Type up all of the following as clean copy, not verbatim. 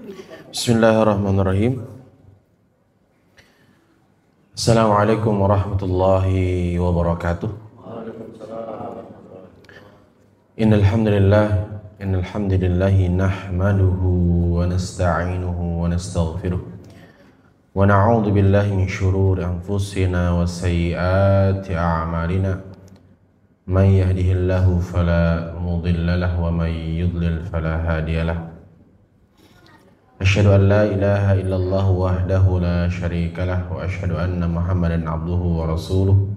Bismillahirrahmanirrahim. Assalamualaikum warahmatullahi wabarakatuh. Innal hamdalillah nahmaduhu wa nasta'inuhu wa nastaghfiruh wa na'udzu billahi min shururi anfusina wa sayyiati a'malina. Man yahdihillahu fala mudilla lahu wa man yudlil fala hadiyalah. Asyhadu an la ilaha illallah wahdahu la syarika lah wa asyhadu anna Muhammadan abduhu wa rasuluh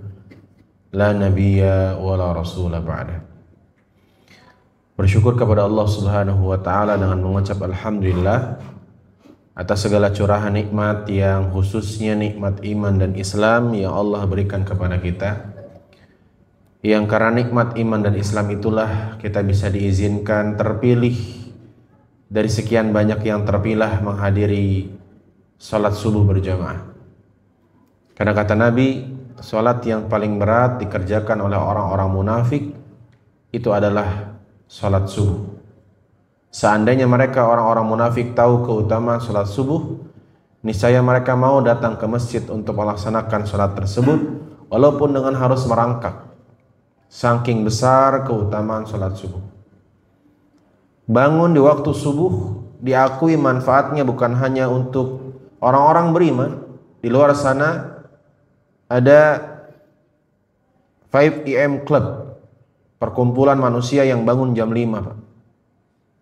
la nabiyya wa la rasula ba'dah. Bersyukur kepada Allah Subhanahu wa taala dengan mengucap alhamdulillah atas segala curahan nikmat yang khususnya nikmat iman dan Islam yang Allah berikan kepada kita. Yang karena nikmat iman dan Islam itulah kita bisa diizinkan terpilih dari sekian banyak yang terpilah menghadiri salat subuh berjamaah. Karena kata Nabi, salat yang paling berat dikerjakan oleh orang-orang munafik itu adalah salat subuh. Seandainya mereka orang-orang munafik tahu keutamaan salat subuh, niscaya mereka mau datang ke masjid untuk melaksanakan salat tersebut walaupun dengan harus merangkak. Saking besar keutamaan salat subuh. Bangun di waktu subuh diakui manfaatnya bukan hanya untuk orang-orang beriman. Di luar sana ada 5 AM Club, perkumpulan manusia yang bangun jam 5, Pak.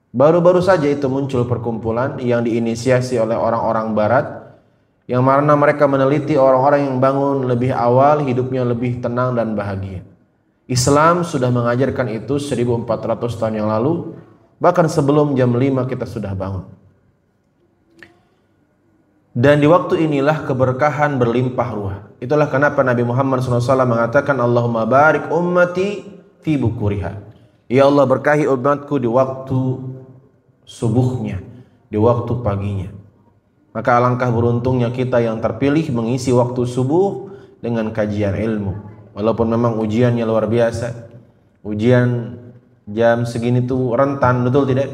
Baru-baru saja itu muncul perkumpulan yang diinisiasi oleh orang-orang barat, yang mana mereka meneliti orang-orang yang bangun lebih awal hidupnya lebih tenang dan bahagia. Islam sudah mengajarkan itu 1400 tahun yang lalu. Bahkan sebelum jam 5 kita sudah bangun. Dan di waktu inilah keberkahan berlimpah ruah. Itulah kenapa Nabi Muhammad SAW mengatakan Allahumma barik ummati fi bukuriha. Ya Allah berkahi umatku di waktu subuhnya, di waktu paginya. Maka alangkah beruntungnya kita yang terpilih mengisi waktu subuh dengan kajian ilmu. Walaupun memang ujiannya luar biasa. Ujian jam segini tuh rentan, betul tidak?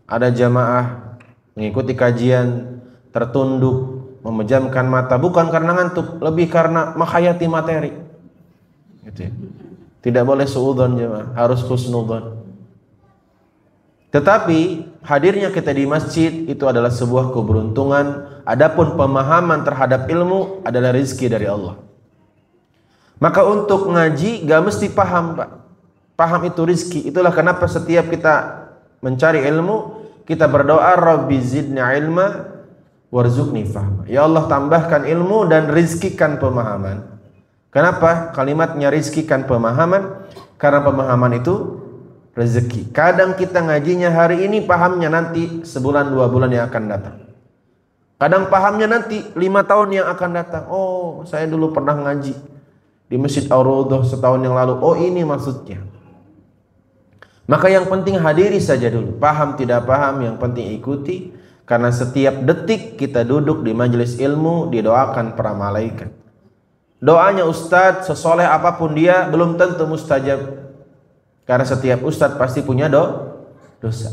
Ada jamaah mengikuti kajian tertunduk, memejamkan mata bukan karena ngantuk, lebih karena menghayati materi. Gitu ya. Tidak boleh suudzon jemaah, harus husnudzon. Tetapi hadirnya kita di masjid itu adalah sebuah keberuntungan. Adapun pemahaman terhadap ilmu adalah rezeki dari Allah. Maka untuk ngaji gak mesti paham, Pak. Paham itu rizki. Itulah kenapa setiap kita mencari ilmu, kita berdoa Rabbi zidni ilma warzuqni fahma. Ya Allah tambahkan ilmu dan rizkikan pemahaman. Kenapa kalimatnya rizkikan pemahaman? Karena pemahaman itu rezeki. Kadang kita ngajinya hari ini, pahamnya nanti sebulan 2 bulan yang akan datang. Kadang pahamnya nanti 5 tahun yang akan datang. Oh, saya dulu pernah ngaji di Masjid Ar-Raudhah setahun yang lalu. Oh, ini maksudnya. Maka yang penting hadiri saja dulu. Paham tidak paham, yang penting ikuti. Karena setiap detik kita duduk di majelis ilmu didoakan para malaikat. Doanya ustadz sesoleh apapun dia belum tentu mustajab. Karena setiap ustadz pasti punya dosa.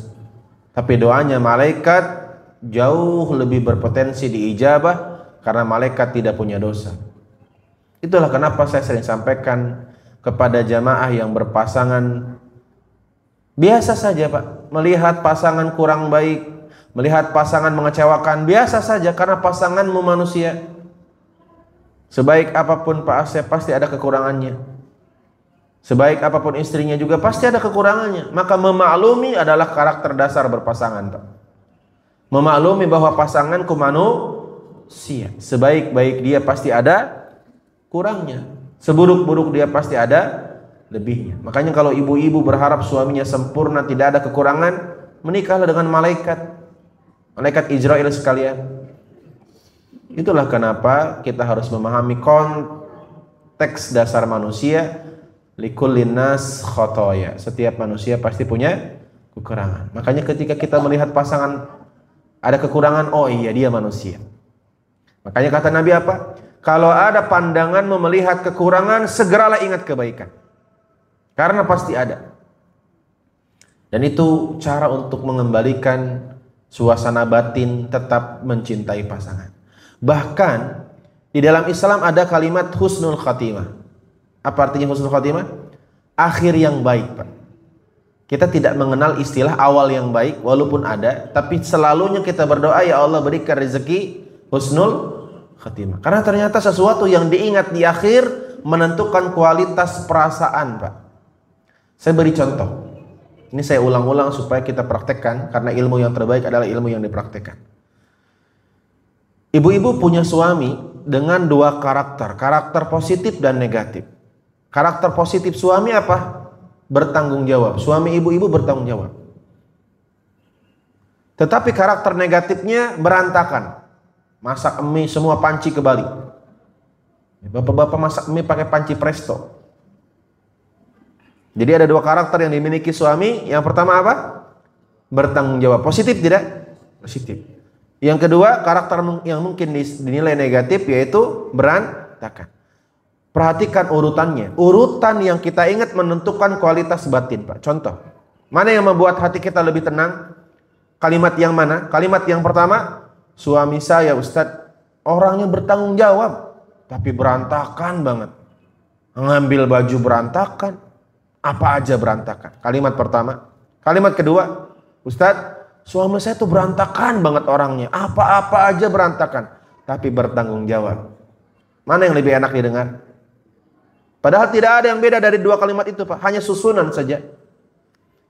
Tapi doanya malaikat jauh lebih berpotensi diijabah karena malaikat tidak punya dosa. Itulah kenapa saya sering sampaikan kepada jamaah yang berpasangan, biasa saja Pak, melihat pasangan kurang baik, melihat pasangan mengecewakan, biasa saja karena pasanganmu manusia. Sebaik apapun Pak Asep pasti ada kekurangannya. Sebaik apapun istrinya juga pasti ada kekurangannya. Maka memaklumi adalah karakter dasar berpasangan Pak. Memaklumi bahwa pasanganku manusia. Sebaik-baik dia pasti ada kurangnya, seburuk-buruk dia pasti ada lebihnya. Makanya kalau ibu-ibu berharap suaminya sempurna, tidak ada kekurangan, menikahlah dengan malaikat Israel sekalian. Itulah kenapa kita harus memahami konteks dasar manusia. Likullin nas khotoya. Setiap manusia pasti punya kekurangan. Makanya ketika kita melihat pasangan ada kekurangan, oh iya dia manusia. Makanya kata Nabi apa? Kalau ada pandanganmu melihat kekurangan, segeralah ingat kebaikan. Karena pasti ada. Dan itu cara untuk mengembalikan suasana batin tetap mencintai pasangan. Bahkan di dalam Islam ada kalimat husnul khatimah. Apa artinya husnul khatimah? Akhir yang baik, Pak. Kita tidak mengenal istilah awal yang baik, walaupun ada, tapi selalunya kita berdoa, ya Allah berikan rezeki husnul khatimah. Karena ternyata sesuatu yang diingat di akhir menentukan kualitas perasaan, Pak. Saya beri contoh. Ini saya ulang-ulang supaya kita praktekkan, karena ilmu yang terbaik adalah ilmu yang dipraktekkan. Ibu-ibu punya suami dengan dua karakter positif dan negatif. Karakter positif suami apa? Bertanggung jawab. Suami ibu-ibu bertanggung jawab. Tetapi karakter negatifnya berantakan. Masak mie semua panci kebalik. Bapak-bapak masak mie pakai panci presto. Jadi ada dua karakter yang dimiliki suami. Yang pertama apa? Bertanggung jawab. Positif tidak? Positif. Yang kedua, karakter yang mungkin dinilai negatif yaitu berantakan. Perhatikan urutannya. Urutan yang kita ingat menentukan kualitas batin, Pak. Contoh, mana yang membuat hati kita lebih tenang? Kalimat yang mana? Kalimat yang pertama, suami saya Ustadz orangnya bertanggung jawab, tapi berantakan banget. Ngambil baju berantakan, apa aja berantakan. Kalimat pertama. Kalimat kedua, Ustadz suami saya tuh berantakan banget orangnya, apa-apa aja berantakan, tapi bertanggung jawab. Mana yang lebih enak didengar? Padahal tidak ada yang beda dari dua kalimat itu, Pak. Hanya susunan saja.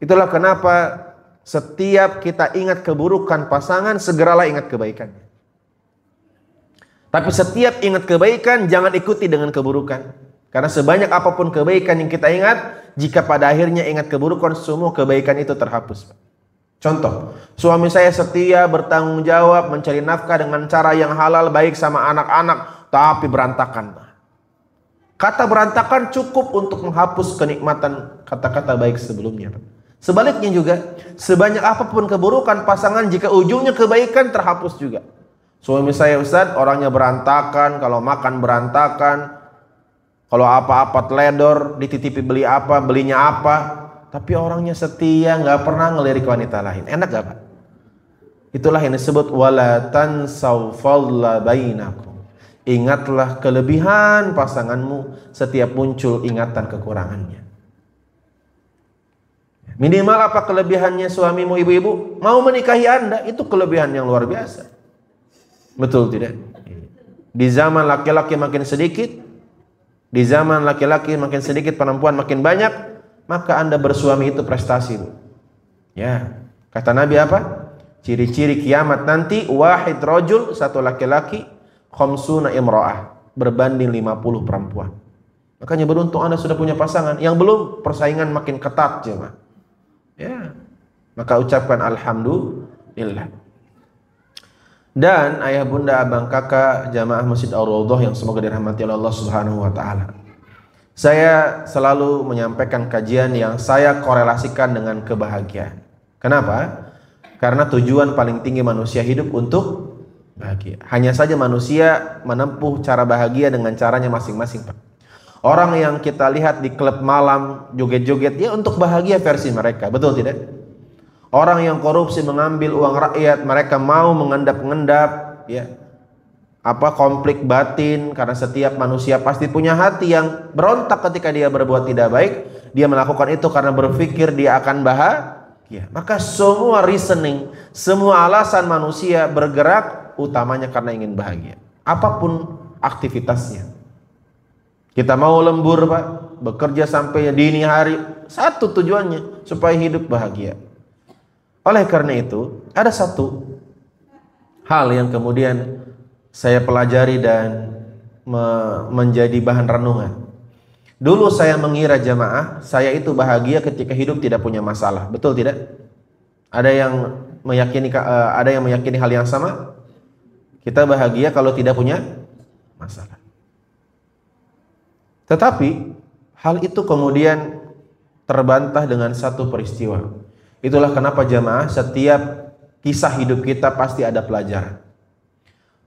Itulah kenapa setiap kita ingat keburukan pasangan, segeralah ingat kebaikannya. Tapi setiap ingat kebaikan, jangan ikuti dengan keburukan. Karena sebanyak apapun kebaikan yang kita ingat, jika pada akhirnya ingat keburukan, semua kebaikan itu terhapus, Pak. Contoh, suami saya setia, bertanggung jawab, mencari nafkah dengan cara yang halal, baik sama anak-anak, tapi berantakan, Pak. Kata berantakan cukup untuk menghapus kenikmatan kata-kata baik sebelumnya. Sebaliknya juga, sebanyak apapun keburukan pasangan, jika ujungnya kebaikan, terhapus juga. Suami saya Ustadz orangnya berantakan, kalau makan berantakan, kalau apa-apa teledor, dititipi beli apa, belinya apa, tapi orangnya setia, nggak pernah ngelirik wanita lain. Enak gak, Pak? Itulah yang disebut wala tansaw fadla bainakum. Ingatlah kelebihan pasanganmu setiap muncul ingatan kekurangannya. Minimal apa kelebihannya suamimu ibu-ibu? Mau menikahi Anda, itu kelebihan yang luar biasa. Betul tidak? Di zaman laki-laki makin sedikit, di zaman laki-laki makin sedikit, perempuan makin banyak, maka Anda bersuami itu prestasi, Bu. Ya, kata Nabi apa? Ciri-ciri kiamat nanti, wahid rajul, satu laki-laki, khamsuna imra'ah, berbanding 50 perempuan. Makanya beruntung Anda sudah punya pasangan. Yang belum, persaingan makin ketat, jemaah. Ya, maka ucapkan alhamdulillah. Dan ayah bunda, abang kakak, jamaah Masjid Ar-Raudhah yang semoga dirahmati oleh Allah Subhanahu wa taala. Saya selalu menyampaikan kajian yang saya korelasikan dengan kebahagiaan. Kenapa? Karena tujuan paling tinggi manusia hidup untuk bahagia. Hanya saja manusia menempuh cara bahagia dengan caranya masing-masing, Pak. Orang yang kita lihat di klub malam joget-joget, ya untuk bahagia versi mereka, betul tidak? Orang yang korupsi mengambil uang rakyat, mereka mau mengendap-endap, ya. Konflik batin, karena setiap manusia pasti punya hati yang berontak ketika dia berbuat tidak baik. Dia melakukan itu karena berpikir dia akan bahagia. Maka semua reasoning, semua alasan manusia bergerak utamanya karena ingin bahagia. Apapun aktivitasnya. Kita mau lembur, Pak, bekerja sampai dini hari, satu tujuannya, supaya hidup bahagia. Oleh karena itu, ada satu hal yang kemudian saya pelajari dan menjadi bahan renungan. Dulu saya mengira jamaah, saya itu bahagia ketika hidup tidak punya masalah. Betul tidak? Ada yang meyakini hal yang sama? Kita bahagia kalau tidak punya masalah. Tetapi hal itu kemudian terbantah dengan satu peristiwa. Itulah kenapa jamaah, setiap kisah hidup kita pasti ada pelajaran.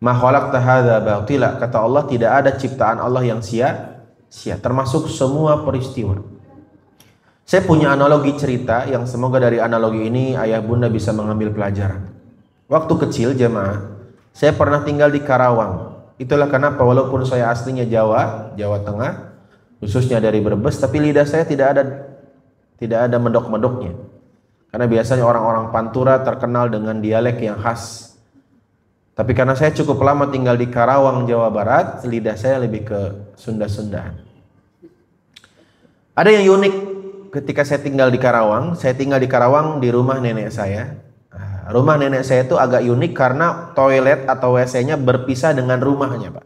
Ma khalaqta hadza batila, kata Allah, tidak ada ciptaan Allah yang sia-sia, termasuk semua peristiwa. Saya punya analogi cerita yang semoga dari analogi ini ayah bunda bisa mengambil pelajaran. Waktu kecil jemaah, saya pernah tinggal di Karawang. Itulah kenapa walaupun saya aslinya Jawa Tengah, khususnya dari Brebes, tapi lidah saya tidak ada medok-medoknya. Karena biasanya orang-orang Pantura terkenal dengan dialek yang khas. Tapi karena saya cukup lama tinggal di Karawang, Jawa Barat, lidah saya lebih ke Sunda-Sundaan. Ada yang unik ketika saya tinggal di Karawang. Saya tinggal di Karawang di rumah nenek saya. Rumah nenek saya itu agak unik karena toilet atau WC-nya berpisah dengan rumahnya, Pak.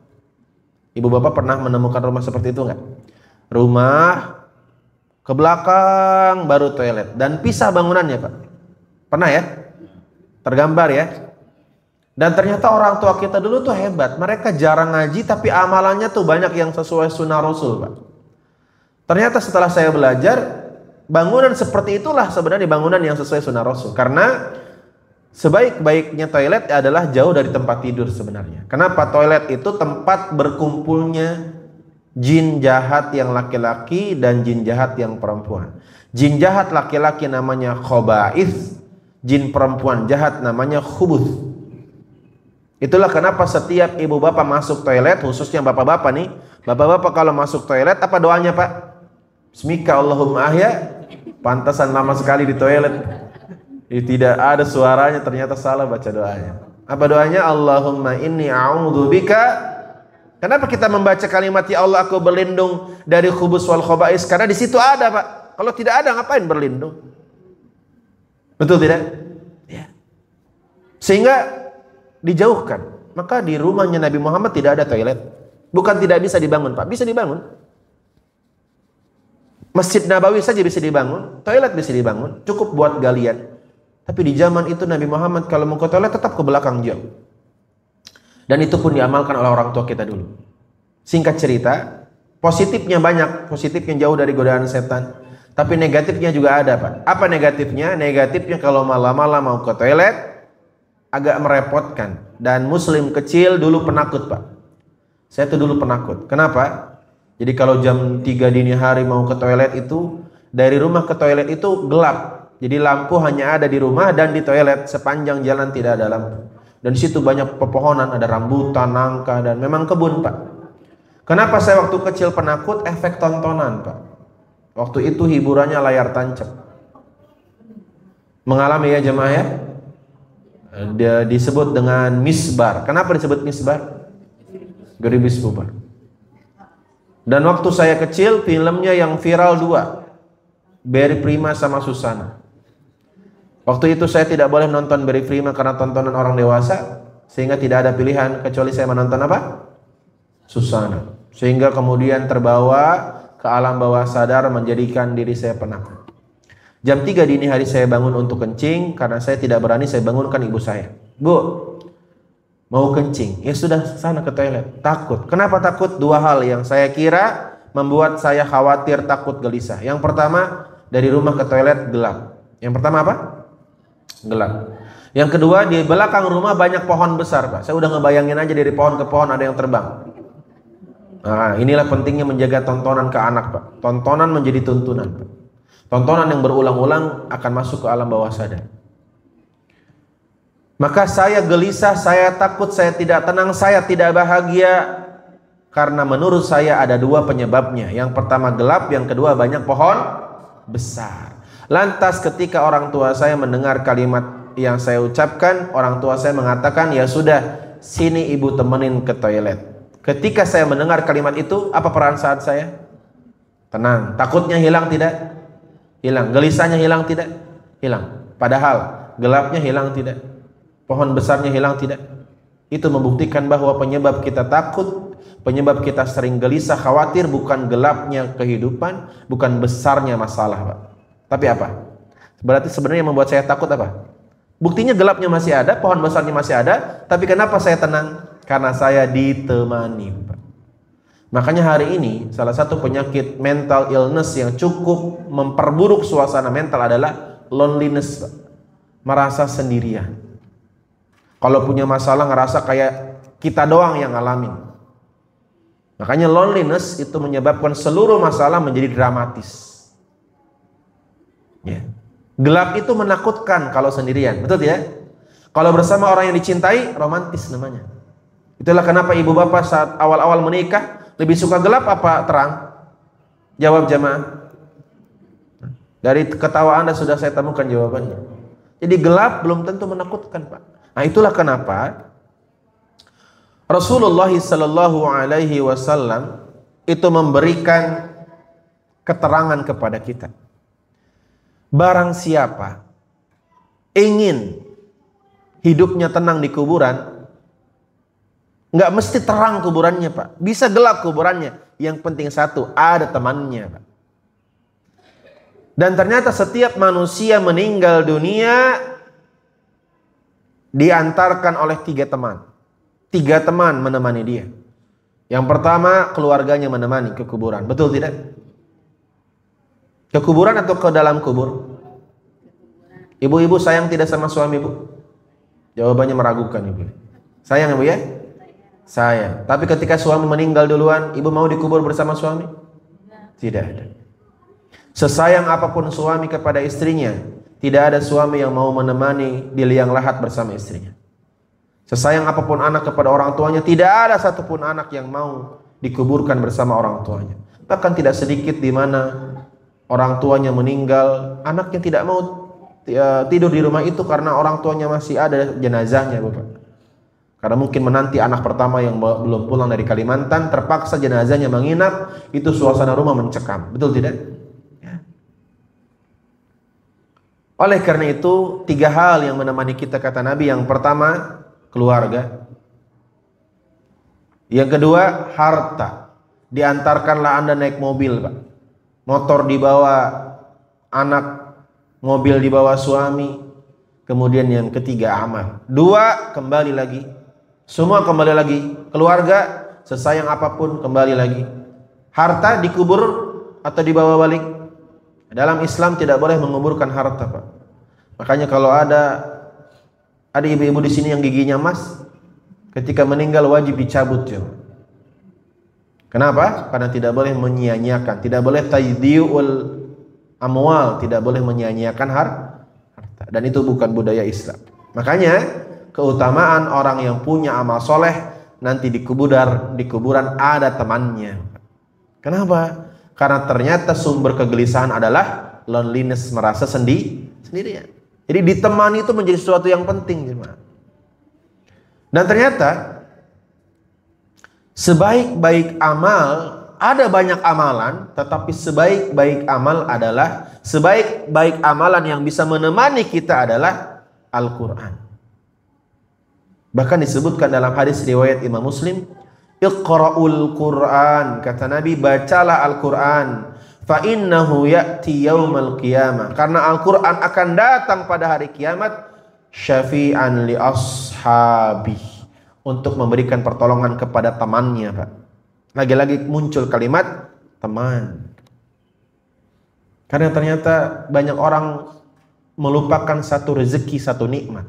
Ibu bapak pernah menemukan rumah seperti itu nggak? Rumah ke belakang baru toilet dan pisah bangunannya, Pak. Pernah ya? Tergambar ya? Dan ternyata orang tua kita dulu tuh hebat. Mereka jarang ngaji tapi amalannya tuh banyak yang sesuai sunnah Rasul, Pak. Ternyata setelah saya belajar, bangunan seperti itulah sebenarnya bangunan yang sesuai sunnah Rasul. Karena sebaik-baiknya toilet adalah jauh dari tempat tidur sebenarnya. Kenapa? Toilet itu tempat berkumpulnya jin jahat yang laki-laki dan jin jahat yang perempuan. Jin jahat laki-laki namanya khaba'ith, jin perempuan jahat namanya khubuth. Itulah kenapa setiap ibu bapak masuk toilet, khususnya bapak-bapak nih, bapak-bapak kalau masuk toilet apa doanya, Pak? Bismika Allahumma ahya. Pantasan lama sekali di toilet. Tidak ada suaranya, ternyata salah baca doanya. Apa doanya? Allahumma inni a'udzubika. Kenapa kita membaca kalimat ya Allah aku berlindung dari khubus wal khaba'is? Karena di situ ada, Pak. Kalau tidak ada ngapain berlindung? Betul tidak? Ya. Sehingga dijauhkan. Maka di rumahnya Nabi Muhammad tidak ada toilet. Bukan tidak bisa dibangun, Pak. Bisa dibangun. Masjid Nabawi saja bisa dibangun. Toilet bisa dibangun. Cukup buat galian. Tapi di zaman itu Nabi Muhammad kalau mau ke toilet tetap ke belakang jauh. Dan itu pun diamalkan oleh orang tua kita dulu. Singkat cerita, positifnya banyak. Positifnya jauh dari godaan setan. Tapi negatifnya juga ada, Pak. Apa negatifnya? Negatifnya kalau malam-malam mau ke toilet agak merepotkan. Dan muslim kecil dulu penakut, Pak. Saya tuh dulu penakut. Kenapa? Jadi kalau jam 3 dini hari mau ke toilet itu, dari rumah ke toilet itu gelap. Jadi lampu hanya ada di rumah dan di toilet, sepanjang jalan tidak ada lampu. Dan di situ banyak pepohonan, ada rambutan, nangka, dan memang kebun, Pak. Kenapa saya waktu kecil penakut? Efek tontonan, Pak. Waktu itu hiburannya layar tancap. Mengalami ya jemaah ya? Dia disebut dengan misbar. Kenapa disebut misbar? Geribis bubar. Dan waktu saya kecil filmnya yang viral 2, Berry Prima sama Susana. Waktu itu saya tidak boleh nonton Berry Prima karena tontonan orang dewasa, sehingga tidak ada pilihan kecuali saya menonton apa? Susana. Sehingga kemudian terbawa ke alam bawah sadar menjadikan diri saya penakut. Jam 3 dini hari saya bangun untuk kencing. Karena saya tidak berani, saya bangunkan ibu saya. Bu, mau kencing. Ya sudah, sana ke toilet. Takut. Kenapa takut? 2 hal yang saya kira membuat saya khawatir, takut, gelisah. Yang pertama, dari rumah ke toilet gelap. Yang pertama apa? Gelap. Yang kedua, di belakang rumah banyak pohon besar, Pak. Saya udah ngebayangin aja dari pohon ke pohon ada yang terbang. Nah, inilah pentingnya menjaga tontonan ke anak, Pak. Tontonan menjadi tuntunan, Pak. Tontonan yang berulang-ulang akan masuk ke alam bawah sadar. Maka saya gelisah, saya takut, saya tidak tenang, saya tidak bahagia. Karena menurut saya ada 2 penyebabnya. Yang pertama gelap, yang kedua banyak pohon besar. Lantas ketika orang tua saya mendengar kalimat yang saya ucapkan, orang tua saya mengatakan, ya sudah, sini ibu temenin ke toilet. Ketika saya mendengar kalimat itu, apa perasaan saya? Tenang. Takutnya hilang tidak? Hilang. Gelisahnya hilang tidak? Hilang. Padahal gelapnya hilang tidak? Pohon besarnya hilang tidak? Itu membuktikan bahwa penyebab kita takut, penyebab kita sering gelisah, khawatir bukan gelapnya kehidupan, bukan besarnya masalah, Pak. Tapi apa? Berarti sebenarnya yang membuat saya takut apa? Buktinya gelapnya masih ada, pohon besarnya masih ada, tapi kenapa saya tenang? Karena saya ditemani, Pak. Makanya hari ini salah satu penyakit mental illness yang cukup memperburuk suasana mental adalah loneliness, Pak. Merasa sendirian. Kalau punya masalah ngerasa kayak kita doang yang ngalamin. Makanya loneliness itu menyebabkan seluruh masalah menjadi dramatis. Ya. Gelap itu menakutkan kalau sendirian, betul ya? Kalau bersama orang yang dicintai, romantis namanya. Itulah kenapa ibu bapak saat awal-awal menikah lebih suka gelap apa terang? Jawab jamaah. Dari ketawa Anda sudah saya temukan jawabannya. Jadi gelap belum tentu menakutkan, Pak. Nah, itulah kenapa Rasulullah sallallahu alaihi wasallam itu memberikan keterangan kepada kita. Barang siapa ingin hidupnya tenang di kuburan, nggak mesti terang kuburannya, Pak. Bisa gelap kuburannya. Yang penting satu, ada temannya, Pak. Dan ternyata setiap manusia meninggal dunia diantarkan oleh 3 teman. 3 teman menemani dia. Yang pertama, keluarganya menemani ke kuburan. Betul tidak? Ke kuburan atau ke dalam kubur? Ibu-ibu sayang tidak sama suami, Bu? Jawabannya meragukan, Ibu. Sayang, Ibu ya? Sayang. Tapi ketika suami meninggal duluan, ibu mau dikubur bersama suami? Tidak ada. Sesayang apapun suami kepada istrinya, tidak ada suami yang mau menemani di liang lahat bersama istrinya. Sesayang apapun anak kepada orang tuanya, tidak ada satupun anak yang mau dikuburkan bersama orang tuanya. Bahkan tidak sedikit di mana orang tuanya meninggal, anaknya tidak mau tidur di rumah itu karena orang tuanya masih ada jenazahnya, Bapak. Karena mungkin menanti anak pertama yang belum pulang dari Kalimantan, terpaksa jenazahnya menginap, itu suasana rumah mencekam. Betul tidak? Ya. Oleh karena itu, 3 hal yang menemani kita kata Nabi. Yang pertama, keluarga. Yang kedua, harta. Diantarkanlah Anda naik mobil, Pak. Motor dibawa anak, mobil dibawa suami. Kemudian yang ketiga, amal. 2, kembali lagi. Semua kembali lagi. Keluarga, sesayang apapun kembali lagi. Harta dikubur atau dibawa balik. Dalam Islam tidak boleh menguburkan harta, Pak. Makanya kalau ada ibu-ibu di sini yang giginya emas, ketika meninggal wajib dicabut, ya. Kenapa? Karena tidak boleh menyia-nyiakan, tidak boleh taydiyul amwal, tidak boleh menyia-nyiakan harta. Dan itu bukan budaya Islam. Makanya keutamaan orang yang punya amal soleh nanti di kuburan ada temannya. Kenapa? Karena ternyata sumber kegelisahan adalah loneliness, merasa sendirian. Jadi ditemani itu menjadi sesuatu yang penting, jemaah. Dan ternyata sebaik-baik amal, ada banyak amalan, tetapi sebaik-baik amal adalah, sebaik-baik amalan yang bisa menemani kita adalah Al-Quran. Bahkan disebutkan dalam hadis riwayat Imam Muslim, Iqra'ul Quran, kata Nabi, bacalah Al-Quran, fa innahu ya'ti yaumal qiyamah, karena Al-Quran akan datang pada hari kiamat, syafi'an li ashabi, untuk memberikan pertolongan kepada temannya, Pak. Lagi-lagi muncul kalimat teman. Karena ternyata banyak orang melupakan satu rezeki, satu nikmat.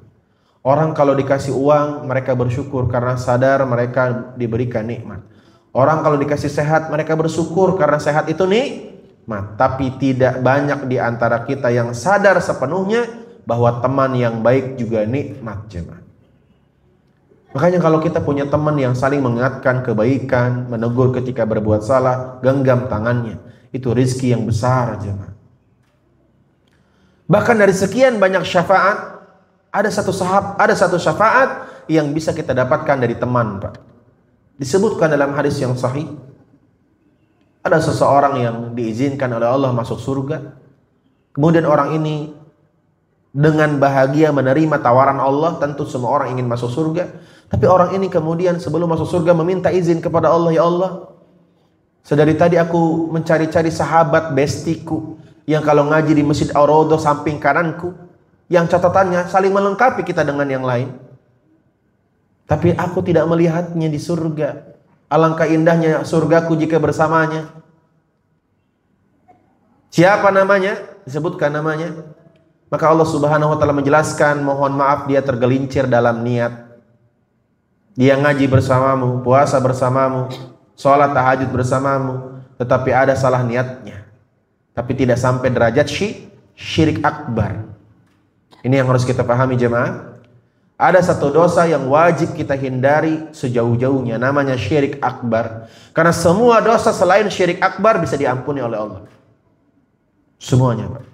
Orang kalau dikasih uang, mereka bersyukur karena sadar mereka diberikan nikmat. Orang kalau dikasih sehat, mereka bersyukur karena sehat itu nikmat. Tapi tidak banyak di antara kita yang sadar sepenuhnya bahwa teman yang baik juga nikmat, jemaah. Makanya kalau kita punya teman yang saling mengingatkan kebaikan, menegur ketika berbuat salah, genggam tangannya, itu rezeki yang besar, jemaah. Bahkan dari sekian banyak syafaat, ada satu syafaat yang bisa kita dapatkan dari teman, Pak. Disebutkan dalam hadis yang sahih, ada seseorang yang diizinkan oleh Allah masuk surga. Kemudian orang ini dengan bahagia menerima tawaran Allah. Tentu semua orang ingin masuk surga. Tapi orang ini kemudian sebelum masuk surga meminta izin kepada Allah, ya Allah, sedari tadi aku mencari-cari sahabat bestiku yang kalau ngaji di Masjid Ar-Raudhah samping kananku, yang catatannya saling melengkapi kita dengan yang lain. Tapi aku tidak melihatnya di surga. Alangkah indahnya surgaku jika bersamanya. Siapa namanya? Disebutkan namanya. Maka Allah Subhanahu wa taala menjelaskan, mohon maaf dia tergelincir dalam niat. Dia ngaji bersamamu, puasa bersamamu, sholat tahajud bersamamu, tetapi ada salah niatnya. Tapi tidak sampai derajat syirik akbar. Ini yang harus kita pahami, jemaah. Ada satu dosa yang wajib kita hindari sejauh-jauhnya, namanya syirik akbar. Karena semua dosa selain syirik akbar bisa diampuni oleh Allah. Semuanya, Pak.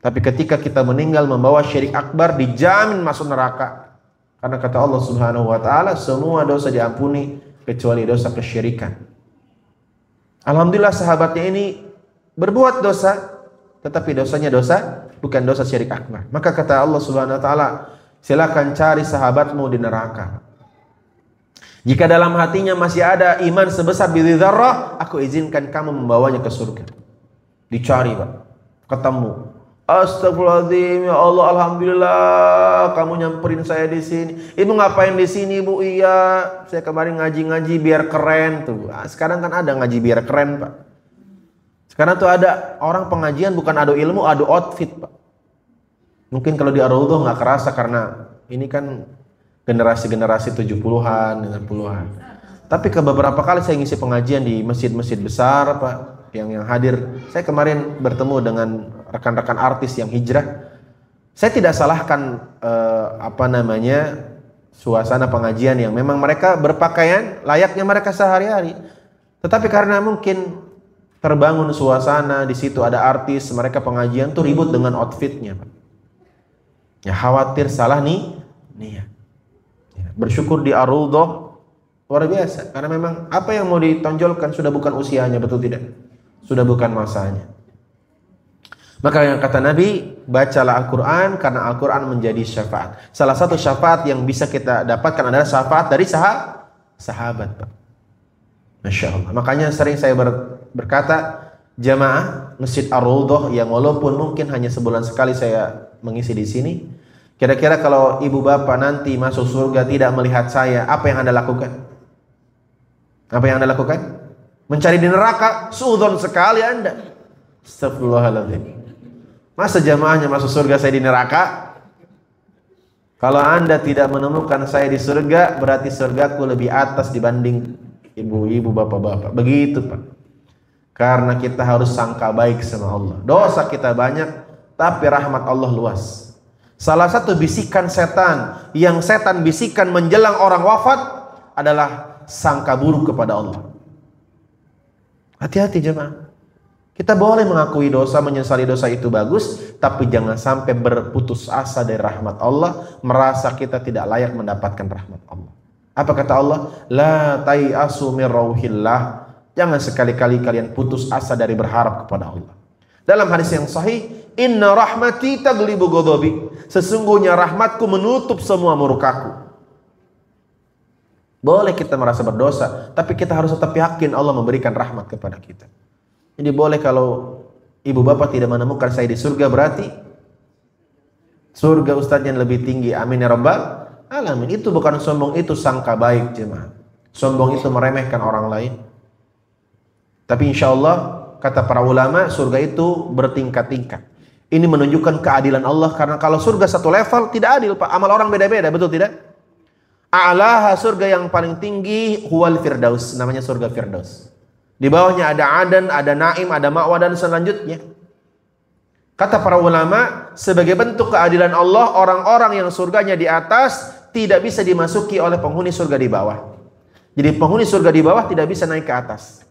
Tapi ketika kita meninggal membawa syirik akbar, dijamin masuk neraka. Karena kata Allah Subhanahu wa taala, semua dosa diampuni kecuali dosa kesyirikan. Alhamdulillah sahabatnya ini berbuat dosa, tetapi dosanya dosa bukan dosa syirik akbar. Maka kata Allah Subhanahu wa taala, silakan cari sahabatmu di neraka. Jika dalam hatinya masih ada iman sebesar bidhi dzarrah, aku izinkan kamu membawanya ke surga. Dicari, Pak. Ketemu. Astagfirullahaladzim, ya Allah, alhamdulillah kamu nyamperin saya di sini. Ibu ngapain di sini, Bu? Iya, saya kemarin ngaji-ngaji biar keren tuh. Sekarang kan ada ngaji biar keren, Pak. Sekarang tuh ada orang pengajian bukan adu ilmu, adu outfit, Pak. Mungkin kalau di Ar-Raudhah nggak kerasa karena ini kan generasi-generasi 70-an dengan puluhan. Tapi ke beberapa kali saya ngisi pengajian di masjid-masjid besar, Pak, yang hadir. Saya kemarin bertemu dengan rekan-rekan artis yang hijrah. Saya tidak salahkan suasana pengajian yang memang mereka berpakaian layaknya mereka sehari-hari. Tetapi karena mungkin terbangun suasana di situ ada artis, mereka pengajian tuh ribut dengan outfitnya, Pak. Ya khawatir salah nih niat. Ya, bersyukur di Ar-Raudhah luar biasa karena memang apa yang mau ditonjolkan sudah bukan usianya, betul tidak? Sudah bukan masanya. Maka yang kata Nabi, bacalah Al-Quran karena Al-Quran menjadi syafaat. Salah satu syafaat yang bisa kita dapatkan adalah syafaat dari sahabat, Pak. Masya Allah. Makanya sering saya berkata, jamaah Masjid Ar-Raudhah yang walaupun mungkin hanya sebulan sekali saya mengisi di sini, kira-kira kalau ibu bapak nanti masuk surga tidak melihat saya, apa yang Anda lakukan? Apa yang Anda lakukan? Mencari di neraka, suudzon sekali Anda. Astagfirullahaladzim. Masa jamaahnya masuk surga, saya di neraka? Kalau Anda tidak menemukan saya di surga, berarti surgaku lebih atas dibanding ibu-ibu, bapak-bapak. Begitu, Pak. Karena kita harus sangka baik sama Allah. Dosa kita banyak, tapi rahmat Allah luas. Salah satu bisikan setan yang setan bisikan menjelang orang wafat adalah sangka buruk kepada Allah. Hati-hati jemaah. Kita boleh mengakui dosa, menyesali dosa itu bagus, tapi jangan sampai berputus asa dari rahmat Allah, merasa kita tidak layak mendapatkan rahmat Allah. Apa kata Allah? La tai'asu min rauhillah. Jangan sekali-kali kalian putus asa dari berharap kepada Allah. Dalam hadis yang sahih, inna rahmati taglibu ghadabi. Sesungguhnya rahmatku menutup semua murkaku. Boleh kita merasa berdosa, tapi kita harus tetap yakin Allah memberikan rahmat kepada kita. Jadi boleh kalau ibu bapak tidak menemukan saya di surga, berarti surga ustadznya lebih tinggi. Amin ya rabbal alamin. Itu bukan sombong, itu sangka baik jemaah. Sombong itu meremehkan orang lain. Tapi insya Allah kata para ulama, surga itu bertingkat-tingkat. Ini menunjukkan keadilan Allah, karena kalau surga satu level tidak adil, Pak. Amal orang beda-beda, betul tidak? A'laha, surga yang paling tinggi, huwal firdaus, namanya surga firdaus. Di bawahnya ada Adan, ada Naim, ada Ma'wa dan selanjutnya. Kata para ulama, sebagai bentuk keadilan Allah, orang-orang yang surganya di atas tidak bisa dimasuki oleh penghuni surga di bawah. Jadi penghuni surga di bawah tidak bisa naik ke atas.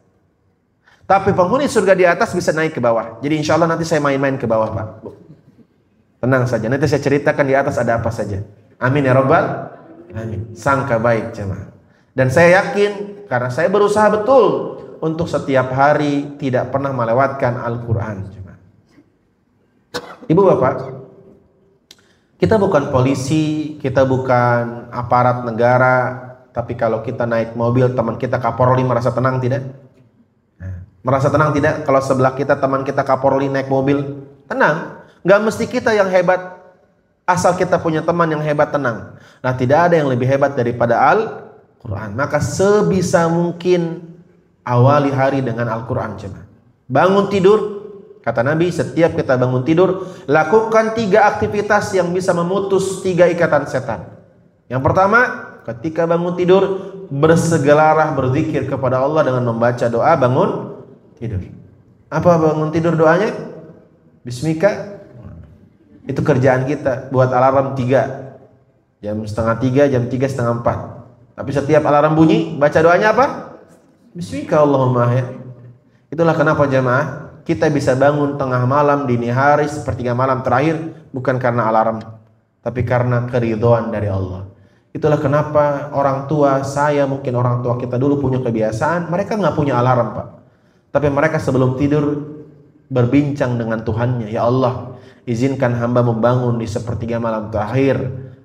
Tapi penghuni surga di atas bisa naik ke bawah. Jadi insya Allah nanti saya main-main ke bawah, Pak. Tenang saja, nanti saya ceritakan di atas ada apa saja. Amin ya rabbal alamin. Sangka baik jemaah. Dan saya yakin, karena saya berusaha betul untuk setiap hari tidak pernah melewatkan Al-Quran. Ibu bapak, kita bukan polisi, kita bukan aparat negara, tapi kalau kita naik mobil teman kita Kapolri merasa tenang tidak? Merasa tenang tidak? Kalau sebelah kita teman kita Kapolri naik mobil, tenang. Gak mesti kita yang hebat, asal kita punya teman yang hebat, tenang. Nah, tidak ada yang lebih hebat daripada Al-Quran. Maka sebisa mungkin awali hari dengan Al-Quran. Bangun tidur, kata Nabi, setiap kita bangun tidur, lakukan 3 aktivitas yang bisa memutus 3 ikatan setan. Yang pertama, ketika bangun tidur, bersegelarah berzikir kepada Allah dengan membaca doa bangun tidur. Apa bangun tidur doanya? Bismika. Itu kerjaan kita, buat alarm 3. jam 2:30, jam 3, 3:30. Tapi setiap alarm bunyi, baca doanya apa? Bismika Allahumma ya. Itulah kenapa jamaah kita bisa bangun tengah malam, dini hari, sepertiga malam terakhir bukan karena alarm, tapi karena keridhaan dari Allah. Itulah kenapa orang tua saya, mungkin orang tua kita dulu punya kebiasaan, mereka nggak punya alarm Pak, tapi mereka sebelum tidur berbincang dengan Tuhannya. Ya Allah, izinkan hamba membangun di sepertiga malam terakhir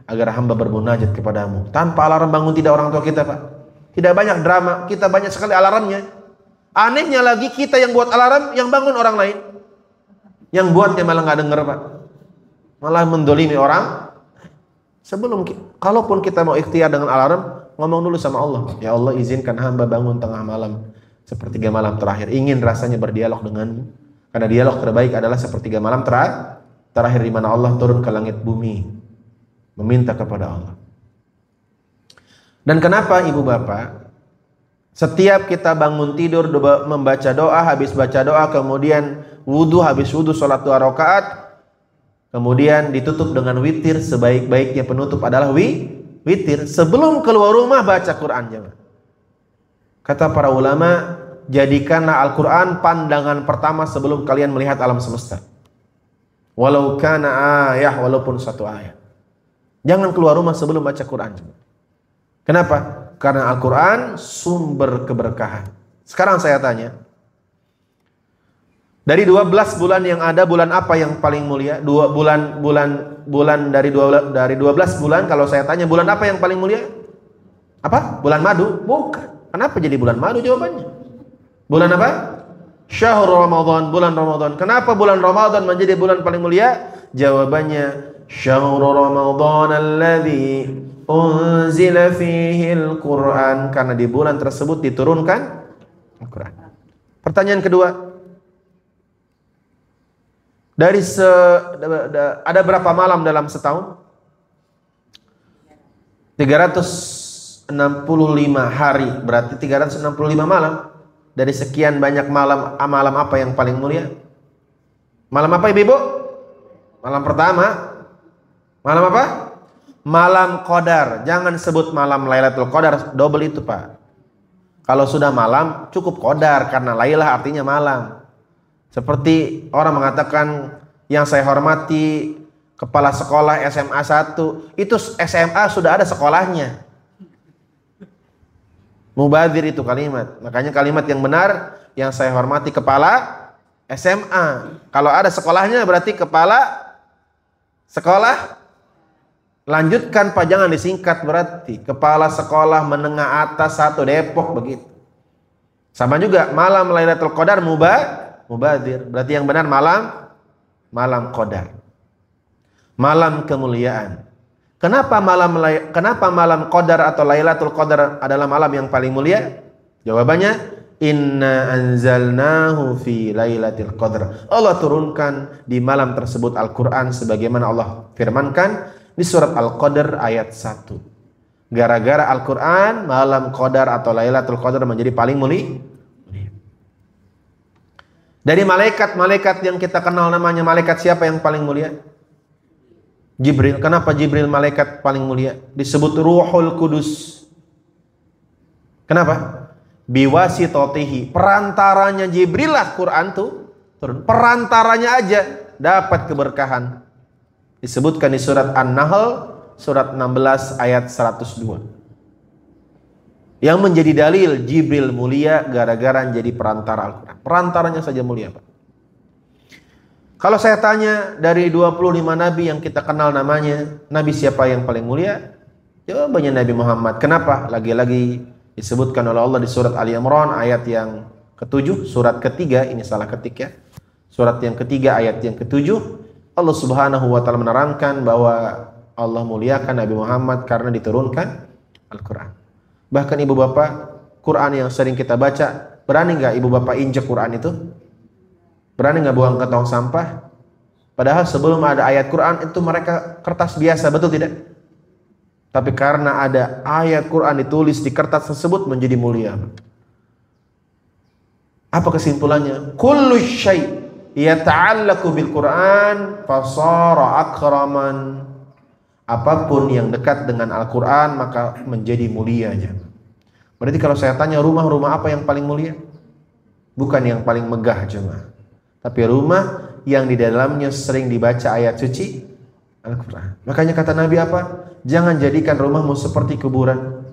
agar hamba bermunajat kepadamu. Tanpa alarm bangun tidak orang tua kita Pak. Tidak banyak drama, kita banyak sekali alarmnya. Anehnya lagi kita yang buat alarm, yang bangun orang lain. Yang buatnya malah nggak denger Pak, malah mendolimi orang. Kalaupun kita mau ikhtiar dengan alarm, ngomong dulu sama Allah. Ya Allah, izinkan hamba bangun tengah malam, sepertiga malam terakhir. Ingin rasanya berdialog denganmu. Karena dialog terbaik adalah sepertiga malam terakhir di mana Allah turun ke langit bumi meminta kepada Allah. Dan kenapa ibu bapak, setiap kita bangun tidur membaca doa, habis baca doa kemudian wudu, habis wudu sholat 2 rakaat, kemudian ditutup dengan witir. Sebaik-baiknya penutup adalah witir. Sebelum keluar rumah baca Quran. Kata para ulama, jadikanlah Al-Quran pandangan pertama sebelum kalian melihat alam semesta. Walau kana ayah, walaupun 1 ayat. Jangan keluar rumah sebelum baca Quran. Kenapa? Karena Al-Quran sumber keberkahan. Sekarang saya tanya, dari 12 bulan yang ada, bulan apa yang paling mulia? Dari 12 bulan, kalau saya tanya bulan apa yang paling mulia? Apa? Bulan madu? Bukan. Kenapa jadi bulan madu jawabannya? Bulan apa? Syahrul Ramadan, bulan Ramadan. Kenapa bulan Ramadan menjadi bulan paling mulia? Jawabannya Syahrul Ramadan alladzi unzila fihi al-Qur'an, karena di bulan tersebut diturunkan Al-Qur'an. Pertanyaan kedua, ada berapa malam dalam setahun? 365 hari, berarti 365 malam. Dari sekian banyak malam, malam apa yang paling mulia? Malam apa ibu? Malam pertama. Malam apa? Malam Qadar. Jangan sebut malam Lailatul Qadar, double itu Pak. Kalau sudah malam cukup Qadar, karena Lailah artinya malam. Seperti orang mengatakan, yang saya hormati kepala sekolah SMA 1, itu SMA sudah ada sekolahnya. Mubadir itu kalimat. Makanya kalimat yang benar, yang saya hormati kepala SMA. Kalau ada sekolahnya berarti kepala sekolah. Lanjutkan Pak, jangan disingkat, berarti kepala sekolah menengah atas 1 Depok begitu. Sama juga malam Lailatul Qadar mubadir. Berarti yang benar malam Qadar. Malam kemuliaan. Kenapa malam Qadar atau Lailatul Qadar adalah malam yang paling mulia? Jawabannya, inna anzalnahu fi lailatul qadar. Allah turunkan di malam tersebut Al-Qur'an sebagaimana Allah firmankan di surat Al-Qadar ayat 1. Gara-gara Al-Qur'an, malam Qadar atau Lailatul Qadar menjadi paling mulia. Dari malaikat-malaikat yang kita kenal namanya, malaikat siapa yang paling mulia? Jibril. Kenapa Jibril malaikat paling mulia? Disebut Ruhul Kudus. Kenapa? Biwasitotihi, perantaranya Jibril lah Quran tuh turun. Perantaranya aja dapat keberkahan. Disebutkan di surat An-Nahl surat 16 ayat 102. Yang menjadi dalil Jibril mulia gara-gara jadi perantara Al-Quran. Perantaranya saja mulia Pak. Kalau saya tanya dari 25 nabi yang kita kenal namanya, nabi siapa yang paling mulia? Jawabannya Nabi Muhammad. Kenapa? Lagi-lagi disebutkan oleh Allah di surat Ali Imran ayat yang ke-7, surat ketiga, ini salah ketik ya. Surat yang ketiga ayat yang ke-7, Allah Subhanahu wa taala menerangkan bahwa Allah muliakan Nabi Muhammad karena diturunkan Al-Qur'an. Bahkan ibu bapak, Quran yang sering kita baca, berani nggak ibu bapak injek Quran itu? Berani nggak buang ke tong sampah? Padahal sebelum ada ayat Quran itu mereka kertas biasa, betul tidak? Tapi karena ada ayat Quran ditulis di kertas tersebut menjadi mulia. Apa kesimpulannya? Kullu syai' yata'allaqu bil Quran fasara akraman. Apapun yang dekat dengan Al-Quran maka menjadi mulia. Berarti kalau saya tanya rumah apa yang paling mulia? Bukan yang paling megah cuma, tapi rumah yang di dalamnya sering dibaca ayat suci Al-Quran. Makanya kata Nabi apa? Jangan jadikan rumahmu seperti kuburan.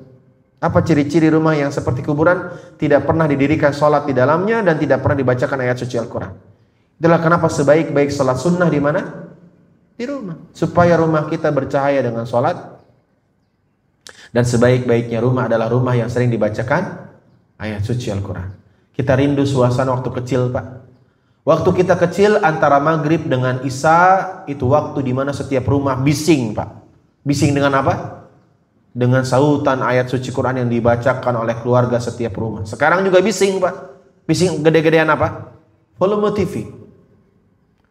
Apa ciri-ciri rumah yang seperti kuburan? Tidak pernah didirikan sholat di dalamnya dan tidak pernah dibacakan ayat suci Al-Quran. Itulah kenapa sebaik-baik sholat sunnah di mana? Di rumah. Supaya rumah kita bercahaya dengan sholat. Dan sebaik-baiknya rumah adalah rumah yang sering dibacakan ayat suci Al-Quran. Kita rindu suasana waktu kecil, Pak. Waktu kita kecil antara maghrib dengan isya itu waktu di mana setiap rumah bising, Pak. Bising dengan apa? Dengan sautan ayat suci Quran yang dibacakan oleh keluarga setiap rumah. Sekarang juga bising, Pak. Bising gede-gedean apa? Volume TV.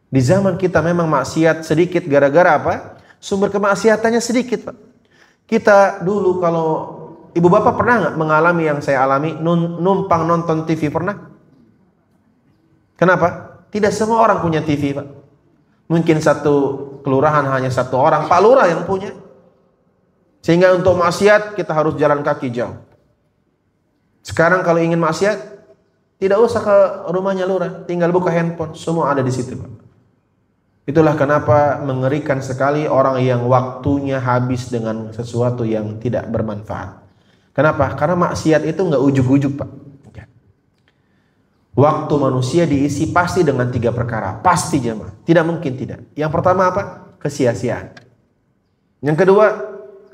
Di zaman kita memang maksiat sedikit gara-gara apa? Sumber kemaksiatannya sedikit, Pak. Kita dulu kalau ibu bapak pernah nggak mengalami yang saya alami, numpang nonton TV pernah? Kenapa? Tidak semua orang punya TV, Pak. Mungkin satu kelurahan hanya satu orang, Pak Lurah yang punya. Sehingga untuk maksiat kita harus jalan kaki jauh. Sekarang kalau ingin maksiat, tidak usah ke rumahnya lurah, tinggal buka handphone, semua ada di situ, Pak. Itulah kenapa mengerikan sekali orang yang waktunya habis dengan sesuatu yang tidak bermanfaat. Kenapa? Karena maksiat itu nggak ujuk-ujuk, Pak. Waktu manusia diisi pasti dengan 3 perkara. Pasti jemaah. Tidak mungkin tidak. Yang pertama apa? Kesia-siaan. Yang kedua,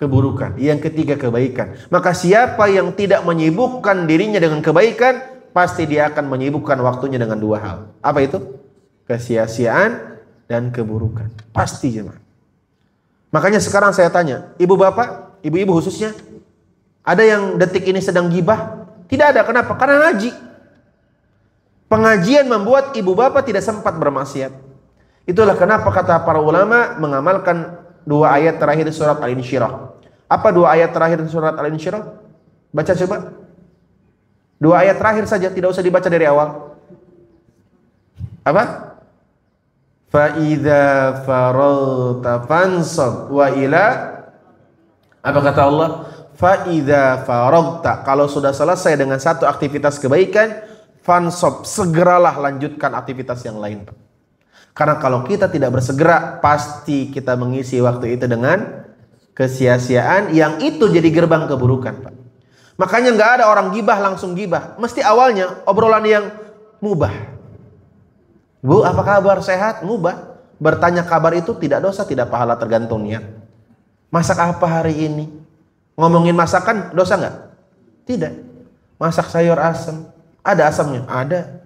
keburukan. Yang ketiga, kebaikan. Maka siapa yang tidak menyibukkan dirinya dengan kebaikan, pasti dia akan menyibukkan waktunya dengan 2 hal. Apa itu? Kesia-siaan dan keburukan. Pasti jemaah. Makanya sekarang saya tanya, ibu bapak, ibu-ibu khususnya, ada yang detik ini sedang gibah? Tidak ada. Kenapa? Karena ngaji. Pengajian membuat ibu bapak tidak sempat bermaksiat. Itulah kenapa kata para ulama mengamalkan 2 ayat terakhir surat Al-Insyirah. Apa 2 ayat terakhir surat Al-Insyirah? Baca coba. 2 ayat terakhir saja, tidak usah dibaca dari awal. Apa? Fa idza faragta fansab wa ila, apa kata Allah? Fa idza faragta, kalau sudah selesai dengan satu aktivitas kebaikan, fansab, segeralah lanjutkan aktivitas yang lain, Pak. Karena kalau kita tidak bersegera, pasti kita mengisi waktu itu dengan kesia-siaan yang itu jadi gerbang keburukan, Pak. Makanya nggak ada orang gibah langsung gibah. Mesti awalnya obrolan yang mubah. Bu, apa kabar? Sehat? Mubah. Bertanya kabar itu tidak dosa, tidak pahala, tergantung niat. Masak apa hari ini? Ngomongin masakan dosa nggak? Tidak. Masak sayur asam. Ada asamnya? Ada.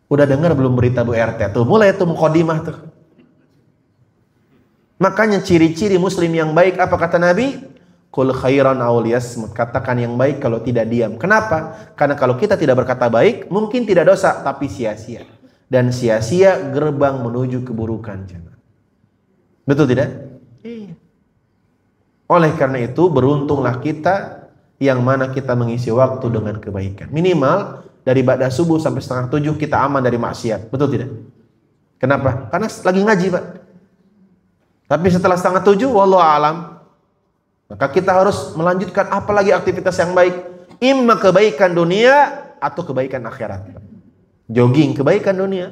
Udah dengar belum berita Bu RT? Tuh mulai tuh mukadimah tuh. Makanya ciri-ciri muslim yang baik apa kata Nabi? Qul khairan aw liyasmut. Katakan yang baik kalau tidak diam. Kenapa? Karena kalau kita tidak berkata baik, mungkin tidak dosa tapi sia-sia. Dan sia-sia gerbang menuju keburukan. Betul tidak? Iya. Oleh karena itu beruntunglah kita yang mana kita mengisi waktu dengan kebaikan. Minimal dari ba'da subuh sampai 6:30 kita aman dari maksiat. Betul tidak? Kenapa? Karena lagi ngaji, Pak. Tapi setelah 6:30, wallahu alam, maka kita harus melanjutkan apalagi aktivitas yang baik. Imma kebaikan dunia atau kebaikan akhirat, Pak. Jogging, kebaikan dunia.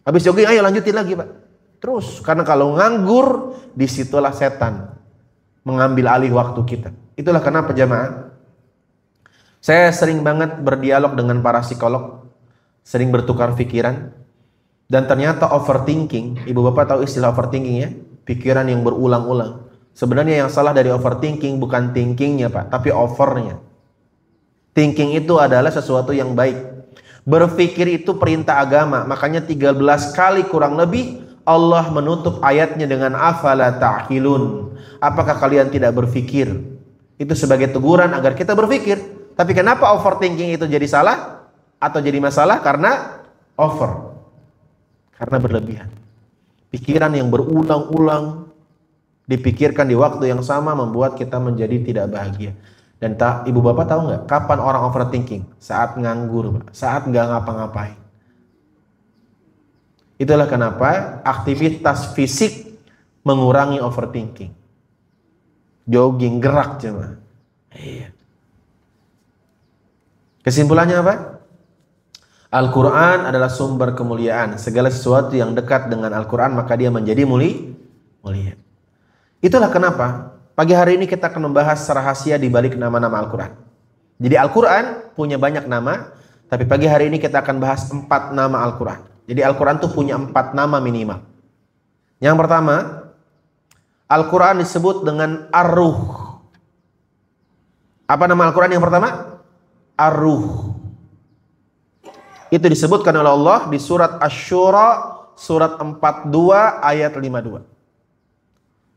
Habis jogging, ayo lanjutin lagi, Pak. Terus, karena kalau nganggur, disitulah setan mengambil alih waktu kita. Itulah kenapa jamaah, saya sering banget berdialog dengan para psikolog, sering bertukar pikiran, dan ternyata overthinking, ibu bapak tahu istilah overthinking ya? Pikiran yang berulang-ulang. Sebenarnya yang salah dari overthinking bukan thinkingnya, Pak, tapi overnya. Thinking itu adalah sesuatu yang baik. Berpikir itu perintah agama, makanya 13 kali kurang lebih Allah menutup ayatnya dengan afala ta'qilun. Apakah kalian tidak berpikir? Itu sebagai teguran agar kita berpikir. Tapi kenapa overthinking itu jadi salah atau jadi masalah? Karena over. Karena berlebihan. Pikiran yang berulang-ulang dipikirkan di waktu yang sama membuat kita menjadi tidak bahagia. Dan ibu bapak tahu nggak kapan orang overthinking? Saat nganggur, Pak. Saat nggak ngapa-ngapain. Itulah kenapa aktivitas fisik mengurangi overthinking. Jogging, gerak cuma. Iya. Kesimpulannya apa? Al-Quran adalah sumber kemuliaan. Segala sesuatu yang dekat dengan Al-Quran maka dia menjadi mulia. Itulah kenapa pagi hari ini kita akan membahas rahasia di balik nama-nama Al-Quran. Jadi Al-Quran punya banyak nama, tapi pagi hari ini kita akan bahas 4 nama Al-Quran. Jadi Al-Quran itu punya 4 nama minimal. Yang pertama, Al-Quran disebut dengan Ar-Ruh. Apa nama Al-Quran yang pertama? Ar-Ruh. Itu disebutkan oleh Allah di surat Asy-Syura, surat 42 ayat 52.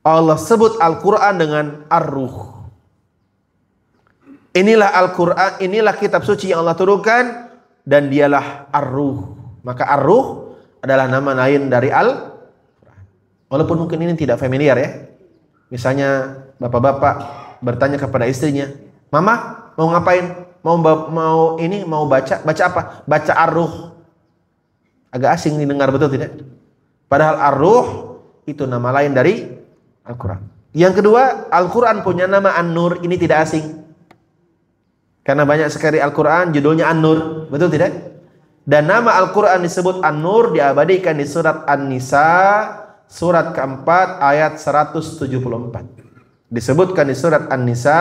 Allah sebut Al-Quran dengan Ar-Ruh. Inilah Al-Quran, inilah kitab suci yang Allah turunkan, dan dialah Ar-Ruh. Maka Ar-Ruh adalah nama lain dari Al-Quran. Walaupun mungkin ini tidak familiar ya. Misalnya bapak-bapak bertanya kepada istrinya, "Mama, mau ngapain? Mau baca apa? Baca Ar-Ruh." Agak asing didengar, betul tidak? Padahal Ar-Ruh itu nama lain dari Al-Quran. Yang kedua, Al-Quran punya nama An-Nur. Ini tidak asing. Karena banyak sekali Al-Quran judulnya An-Nur, betul tidak? Dan nama Al-Quran disebut An-Nur diabadikan di surat An-Nisa, surat keempat ayat 174. Disebutkan di surat An-Nisa,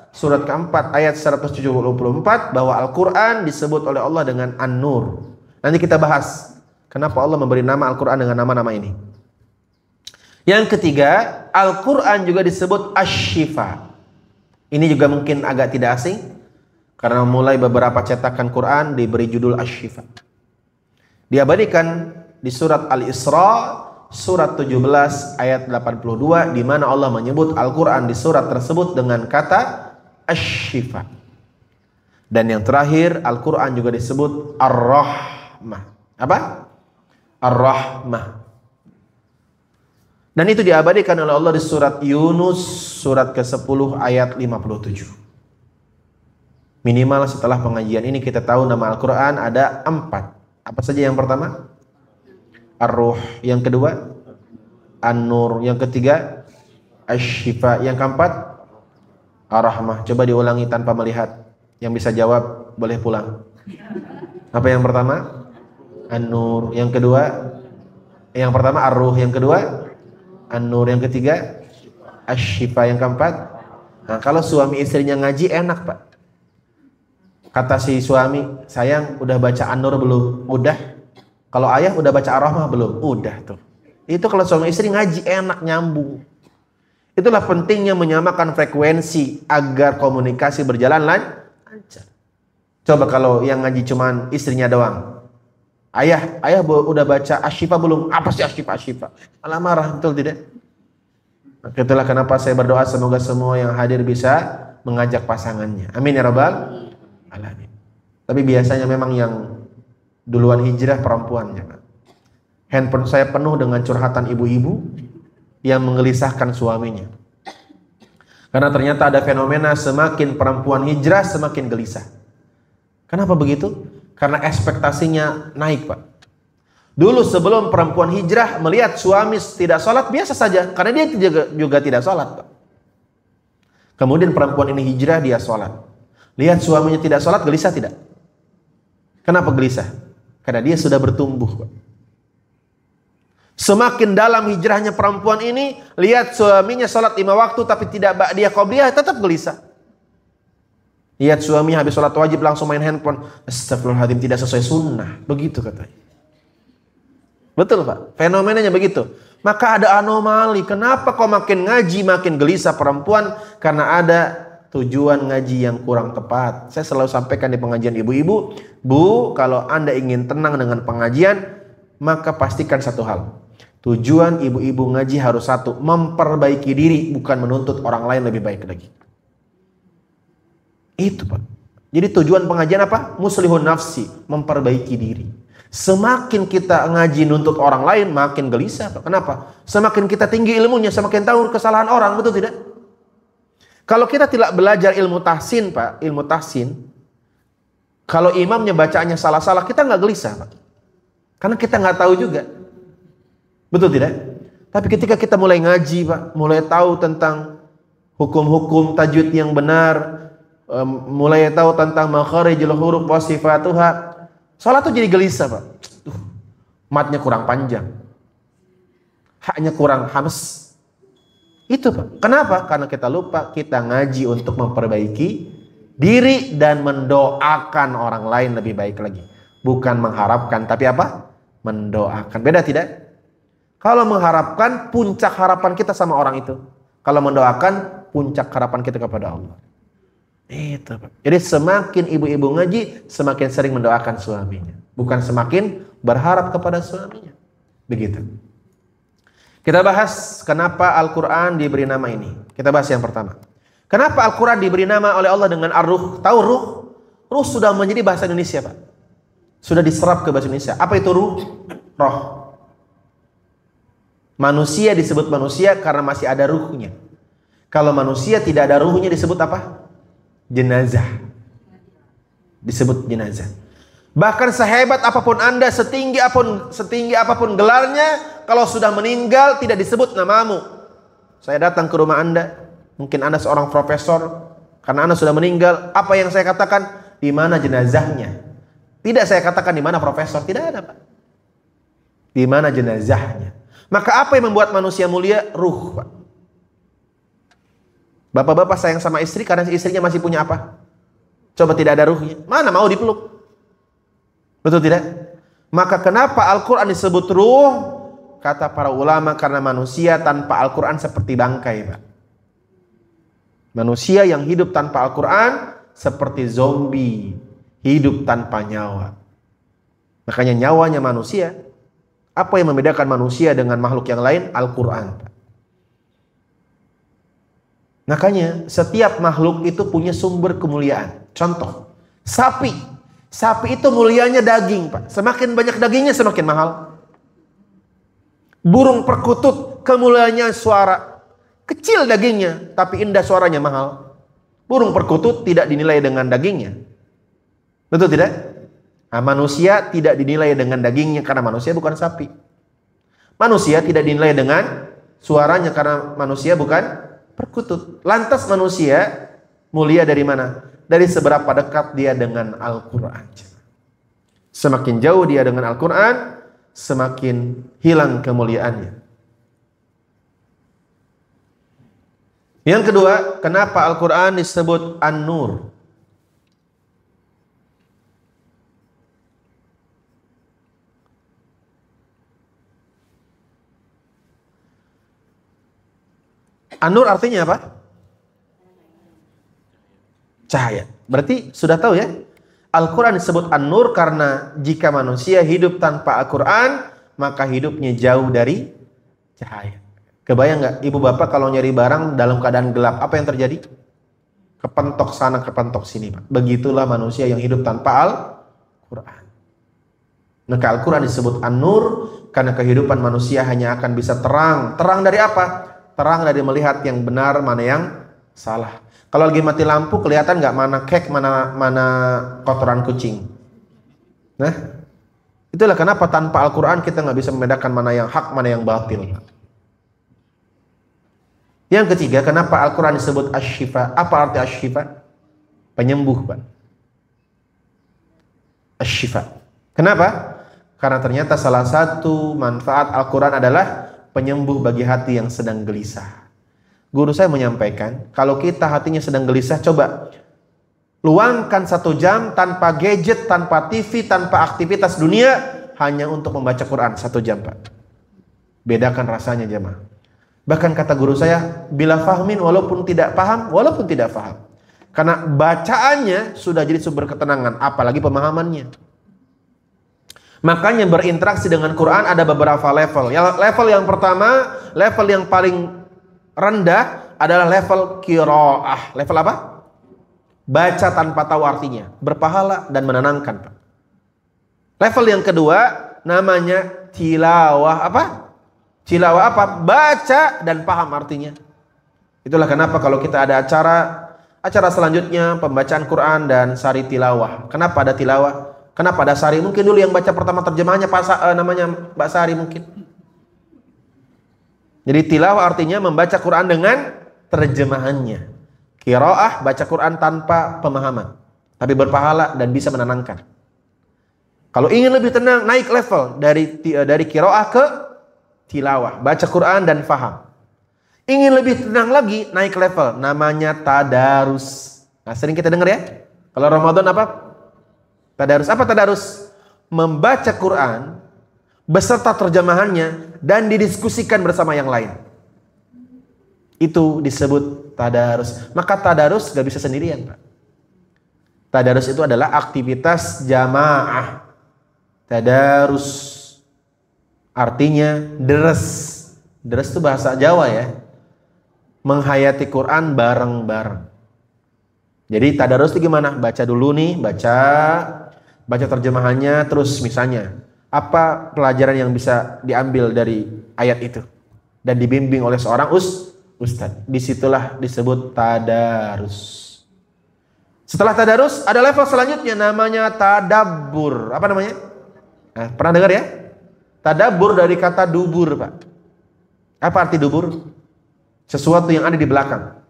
surat keempat ayat 174 bahwa Al-Quran disebut oleh Allah dengan An-Nur. Nanti kita bahas kenapa Allah memberi nama Al-Quran dengan nama-nama ini. Yang ketiga, Al-Quran juga disebut Asy-Syifa. Ini juga mungkin agak tidak asing, karena mulai beberapa cetakan Quran diberi judul Asy-Syifa. Diabadikan di surat Al-Isra, surat 17 ayat 82, di mana Allah menyebut Al-Quran di surat tersebut dengan kata Asy-Syifa. Dan yang terakhir, Al-Quran juga disebut Ar-Rahmah. Apa? Ar-Rahmah. Dan itu diabadikan oleh Allah di surat Yunus, surat ke-10 ayat 57. Minimal setelah pengajian ini kita tahu nama Al-Quran ada 4. Apa saja yang pertama? Ar-Ruh. Yang kedua? An-Nur. Yang ketiga? Asy-Syifa. Yang keempat? Ar-Rahmah. Coba diulangi tanpa melihat. Yang bisa jawab boleh pulang. Apa yang pertama? An-Nur. Yang kedua? Yang pertama Ar-Ruh. Yang kedua? An-Nur. Yang ketiga? Asy-Syifa. Yang keempat? Nah, kalau suami istrinya ngaji enak, Pak. Kata si suami, "Sayang, udah baca An-Nur belum?" "Udah." Kalau ayah udah baca Ar-Rahmah belum? "Udah." Tuh. Itu kalau suami istri ngaji enak, nyambung. Itulah pentingnya menyamakan frekuensi agar komunikasi berjalan lancar. Coba kalau yang ngaji cuman istrinya doang. Ayah udah baca Asy-Syifa belum?" "Apa sih Asy-Syifa?" Malah marah, betul tidak? Itulah kenapa saya berdoa semoga semua yang hadir bisa mengajak pasangannya. Amin ya rabbal alamin. Tapi biasanya memang yang duluan hijrah perempuannya. Handphone saya penuh dengan curhatan ibu-ibu yang menggelisahkan suaminya. Karena ternyata ada fenomena semakin perempuan hijrah semakin gelisah. Kenapa begitu? Karena ekspektasinya naik, Pak. Dulu sebelum perempuan hijrah melihat suami tidak sholat biasa saja, karena dia juga tidak sholat, Pak. Kemudian perempuan ini hijrah, dia sholat. Lihat suaminya tidak sholat, gelisah tidak? Kenapa gelisah? Karena dia sudah bertumbuh, Pak. Semakin dalam hijrahnya perempuan ini, lihat suaminya sholat 5 waktu tapi tidak ba'diyah qobliyah, tetap gelisah. Lihat suaminya habis sholat wajib langsung main handphone, astagfirullahaladzim, tidak sesuai sunnah. Begitu katanya. Betul, Pak, fenomenanya begitu. Maka ada anomali. Kenapa kok makin ngaji makin gelisah perempuan? Karena ada tujuan ngaji yang kurang tepat. Saya selalu sampaikan di pengajian ibu-ibu, "Bu, kalau Anda ingin tenang dengan pengajian, maka pastikan satu hal. Tujuan ibu-ibu ngaji harus satu, memperbaiki diri, bukan menuntut orang lain lebih baik lagi." Itu, Pak. Jadi tujuan pengajian apa? Muslihun nafsi, memperbaiki diri. Semakin kita ngaji nuntut orang lain, makin gelisah, Pak. Kenapa? Semakin kita tinggi ilmunya, semakin tahu kesalahan orang, betul tidak? Kalau kita tidak belajar ilmu tahsin, Pak, ilmu tahsin, kalau imamnya bacaannya salah-salah, kita nggak gelisah, Pak. Karena kita nggak tahu juga. Betul tidak? Tapi ketika kita mulai ngaji, Pak, mulai tahu tentang hukum-hukum tajwid yang benar, mulai tahu tentang makharijul huruf wa sifatuha, salat tuh jadi gelisah, Pak. Matnya kurang panjang, haknya kurang hams. Itu, Pak. Kenapa? Karena kita lupa kita ngaji untuk memperbaiki diri dan mendoakan orang lain lebih baik lagi. Bukan mengharapkan, tapi apa? Mendoakan. Beda tidak? Kalau mengharapkan, puncak harapan kita sama orang itu. Kalau mendoakan, puncak harapan kita kepada Allah. Itu, Pak. Jadi semakin ibu-ibu ngaji, semakin sering mendoakan suaminya. Bukan semakin berharap kepada suaminya. Begitu. Kita bahas kenapa Al-Quran diberi nama ini. Kita bahas yang pertama. Kenapa Al-Quran diberi nama oleh Allah dengan Ar-Ruh? Tahu Ruh? Ruh sudah menjadi bahasa Indonesia, Pak. Sudah diserap ke bahasa Indonesia. Apa itu Ruh? Roh. Manusia disebut manusia karena masih ada ruhnya. Kalau manusia tidak ada ruhnya disebut apa? Jenazah. Disebut jenazah. Bahkan sehebat apapun Anda, setinggi apapun gelarnya, kalau sudah meninggal tidak disebut namamu. Saya datang ke rumah Anda, mungkin Anda seorang profesor, karena Anda sudah meninggal, apa yang saya katakan? Di mana jenazahnya? Tidak saya katakan di mana profesor, tidak ada, Pak. Di mana jenazahnya? Maka apa yang membuat manusia mulia? Ruh, Pak. Bapak-bapak sayang sama istri karena istrinya masih punya apa? Coba tidak ada ruhnya, mana mau dipeluk? Betul tidak? Maka kenapa Al-Quran disebut ruh? Kata para ulama, karena manusia tanpa Al-Quran seperti bangkai, Pak. Manusia yang hidup tanpa Al-Quran seperti zombie, hidup tanpa nyawa. Makanya nyawanya manusia. Apa yang membedakan manusia dengan makhluk yang lain? Al-Quran. Makanya setiap makhluk itu punya sumber kemuliaan. Contoh, sapi. Sapi itu mulianya daging, Pak. Semakin banyak dagingnya semakin mahal. Burung perkutut kemuliaannya suara. Kecil dagingnya, tapi indah suaranya mahal. Burung perkutut tidak dinilai dengan dagingnya. Betul tidak? Nah, manusia tidak dinilai dengan dagingnya karena manusia bukan sapi. Manusia tidak dinilai dengan suaranya karena manusia bukan perkutut. Lantas manusia mulia dari mana? Dari seberapa dekat dia dengan Al-Quran. Semakin jauh dia dengan Al-Quran, semakin hilang kemuliaannya. Yang kedua, kenapa Al-Quran disebut An-Nur? An-Nur artinya apa? Cahaya. Berarti sudah tahu ya? Al-Quran disebut An-Nur karena jika manusia hidup tanpa Al-Quran, maka hidupnya jauh dari cahaya. Kebayang nggak ibu bapak kalau nyari barang dalam keadaan gelap, apa yang terjadi? Kepentok sana, kepentok sini, Pak. Begitulah manusia yang hidup tanpa Al-Quran. Maka Al-Quran disebut An-Nur karena kehidupan manusia hanya akan bisa terang. Terang dari apa? Terang dari melihat yang benar, mana yang salah. Kalau lagi mati lampu kelihatan nggak mana kek, mana kotoran kucing. Nah, itulah kenapa tanpa Al-Quran kita nggak bisa membedakan mana yang hak, mana yang batil. Yang ketiga, kenapa Al-Quran disebut Asy-Syifa? Apa arti Asy-Syifa? Penyembuh, Pak. Asy-Syifa. Kenapa? Karena ternyata salah satu manfaat Al-Quran adalah penyembuh bagi hati yang sedang gelisah. Guru saya menyampaikan, kalau kita hatinya sedang gelisah, coba luangkan 1 jam tanpa gadget, tanpa TV, tanpa aktivitas dunia, hanya untuk membaca Quran 1 jam, Pak. Bedakan rasanya, jemaah. Bahkan kata guru saya, bila fahmin walaupun tidak paham, walaupun tidak paham. Karena bacaannya sudah jadi sumber ketenangan, apalagi pemahamannya. Makanya berinteraksi dengan Quran ada beberapa level. Level yang pertama, level yang paling rendah adalah level qiraah. Level apa? Baca tanpa tahu artinya, berpahala dan menenangkan, Pak. Level yang kedua namanya tilawah. Apa? Tilawah apa? Baca dan paham artinya. Itulah kenapa kalau kita ada acara selanjutnya pembacaan Quran dan sari tilawah. Kenapa ada tilawah? Kenapa ada sari? Mungkin dulu yang baca pertama terjemahannya namanya Mbak Sari mungkin. Jadi tilawah artinya membaca Quran dengan terjemahannya. Qiraah baca Quran tanpa pemahaman, tapi berpahala dan bisa menenangkan. Kalau ingin lebih tenang, naik level dari qiraah ke tilawah, baca Quran dan faham. Ingin lebih tenang lagi, naik level, namanya tadarus. Nah, sering kita dengar ya. Kalau Ramadan apa? Tadarus. Apa tadarus? Membaca Quran beserta terjemahannya dan didiskusikan bersama yang lain. Itu disebut tadarus. Maka tadarus gak bisa sendirian, Pak. Tadarus itu adalah aktivitas jamaah. Tadarus artinya deres. Deres itu bahasa Jawa ya. Menghayati Quran bareng-bareng. Jadi tadarus itu gimana? Baca dulu nih, baca terjemahannya, terus misalnya apa pelajaran yang bisa diambil dari ayat itu dan dibimbing oleh seorang ustadz. Disitulah disebut tadarus. Setelah tadarus ada level selanjutnya namanya tadabbur. Apa namanya? Nah, pernah dengar ya? Tadabbur dari kata dubur, Pak. Apa arti dubur? Sesuatu yang ada di belakang.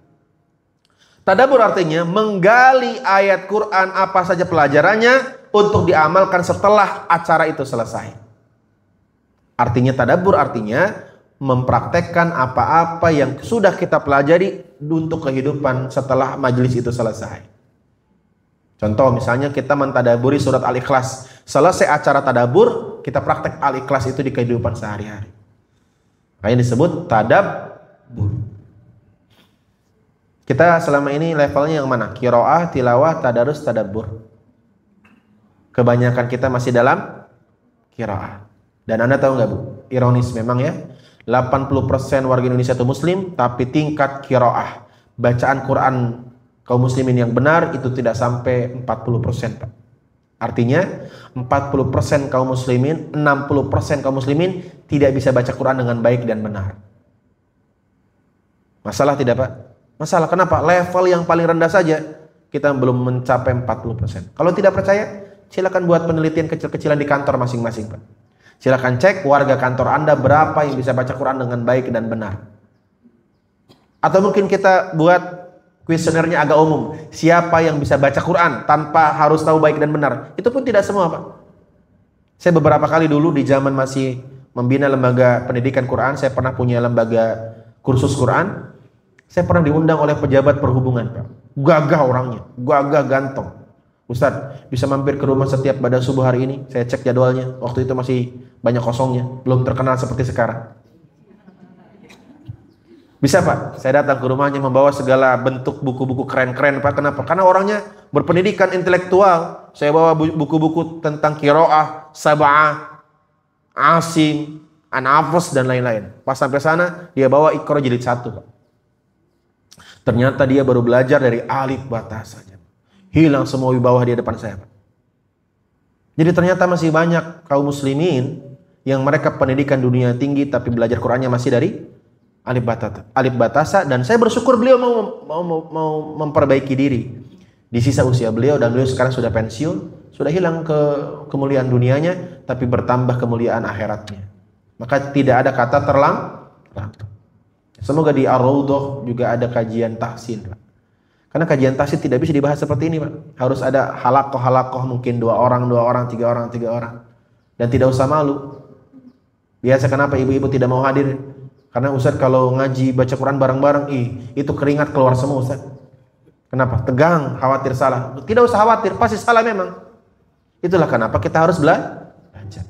Tadabbur artinya menggali ayat Quran apa saja pelajarannya untuk diamalkan setelah acara itu selesai. Artinya tadabbur artinya mempraktekkan apa-apa yang sudah kita pelajari untuk kehidupan setelah majelis itu selesai. Contoh misalnya kita mentadaburi surat Al-Ikhlas. Selesai acara tadabbur, kita praktek Al-Ikhlas itu di kehidupan sehari-hari. Makanya disebut tadabbur. Kita selama ini levelnya yang mana? Qiraah, tilawah, tadarus, tadabbur. Kebanyakan kita masih dalam qiraah. Dan Anda tahu nggak, Bu? Ironis memang ya. 80% warga Indonesia itu muslim, tapi tingkat qiraah, bacaan Quran kaum muslimin yang benar itu tidak sampai 40%, Pak. Artinya 40% kaum muslimin, 60% kaum muslimin tidak bisa baca Quran dengan baik dan benar. Masalah tidak, Pak? Masalah. Kenapa? Level yang paling rendah saja kita belum mencapai 40%. Kalau tidak percaya, silakan buat penelitian kecil-kecilan di kantor masing-masing, Pak. Silakan cek warga kantor Anda berapa yang bisa baca Quran dengan baik dan benar. Atau mungkin kita buat kuesionernya agak umum. Siapa yang bisa baca Quran tanpa harus tahu baik dan benar? Itu pun tidak semua, Pak. Saya beberapa kali dulu di zaman masih membina lembaga pendidikan Quran, saya pernah punya lembaga kursus Quran. Saya pernah diundang oleh pejabat perhubungan, Pak. Gagah orangnya, gagah ganteng. Ustadz, bisa mampir ke rumah setiap pada subuh hari ini? Saya cek jadwalnya. Waktu itu masih banyak kosongnya, belum terkenal seperti sekarang. Bisa, Pak? Saya datang ke rumahnya membawa segala bentuk buku-buku keren-keren, Pak. Kenapa? Karena orangnya berpendidikan intelektual. Saya bawa buku-buku tentang qiraah, sab'ah, asim, an-nafs dan lain-lain. Pas sampai sana, dia bawa Iqra jilid 1, Pak. Ternyata dia baru belajar dari alif bata saja. Hilang semua wibawa dia depan saya, Pak. Jadi ternyata masih banyak kaum muslimin yang mereka pendidikan dunia tinggi tapi belajar Qurannya masih dari alif batasa, dan saya bersyukur beliau mau memperbaiki diri di sisa usia beliau, dan beliau sekarang sudah pensiun, sudah hilang kemuliaan dunianya tapi bertambah kemuliaan akhiratnya. Maka tidak ada kata terlambat. Semoga di Ar-Raudhah juga ada kajian tahsin, Pak. Karena kajian tahsin tidak bisa dibahas seperti ini, Pak. Harus ada halakoh mungkin 2 orang, 3 orang. Dan tidak usah malu. Biasa kenapa ibu-ibu tidak mau hadir? Karena Ustaz kalau ngaji baca Quran bareng-bareng, itu keringat keluar semua, Ustaz. Kenapa? Tegang, khawatir salah. Tidak usah khawatir, pasti salah memang. Itulah kenapa kita harus belajar.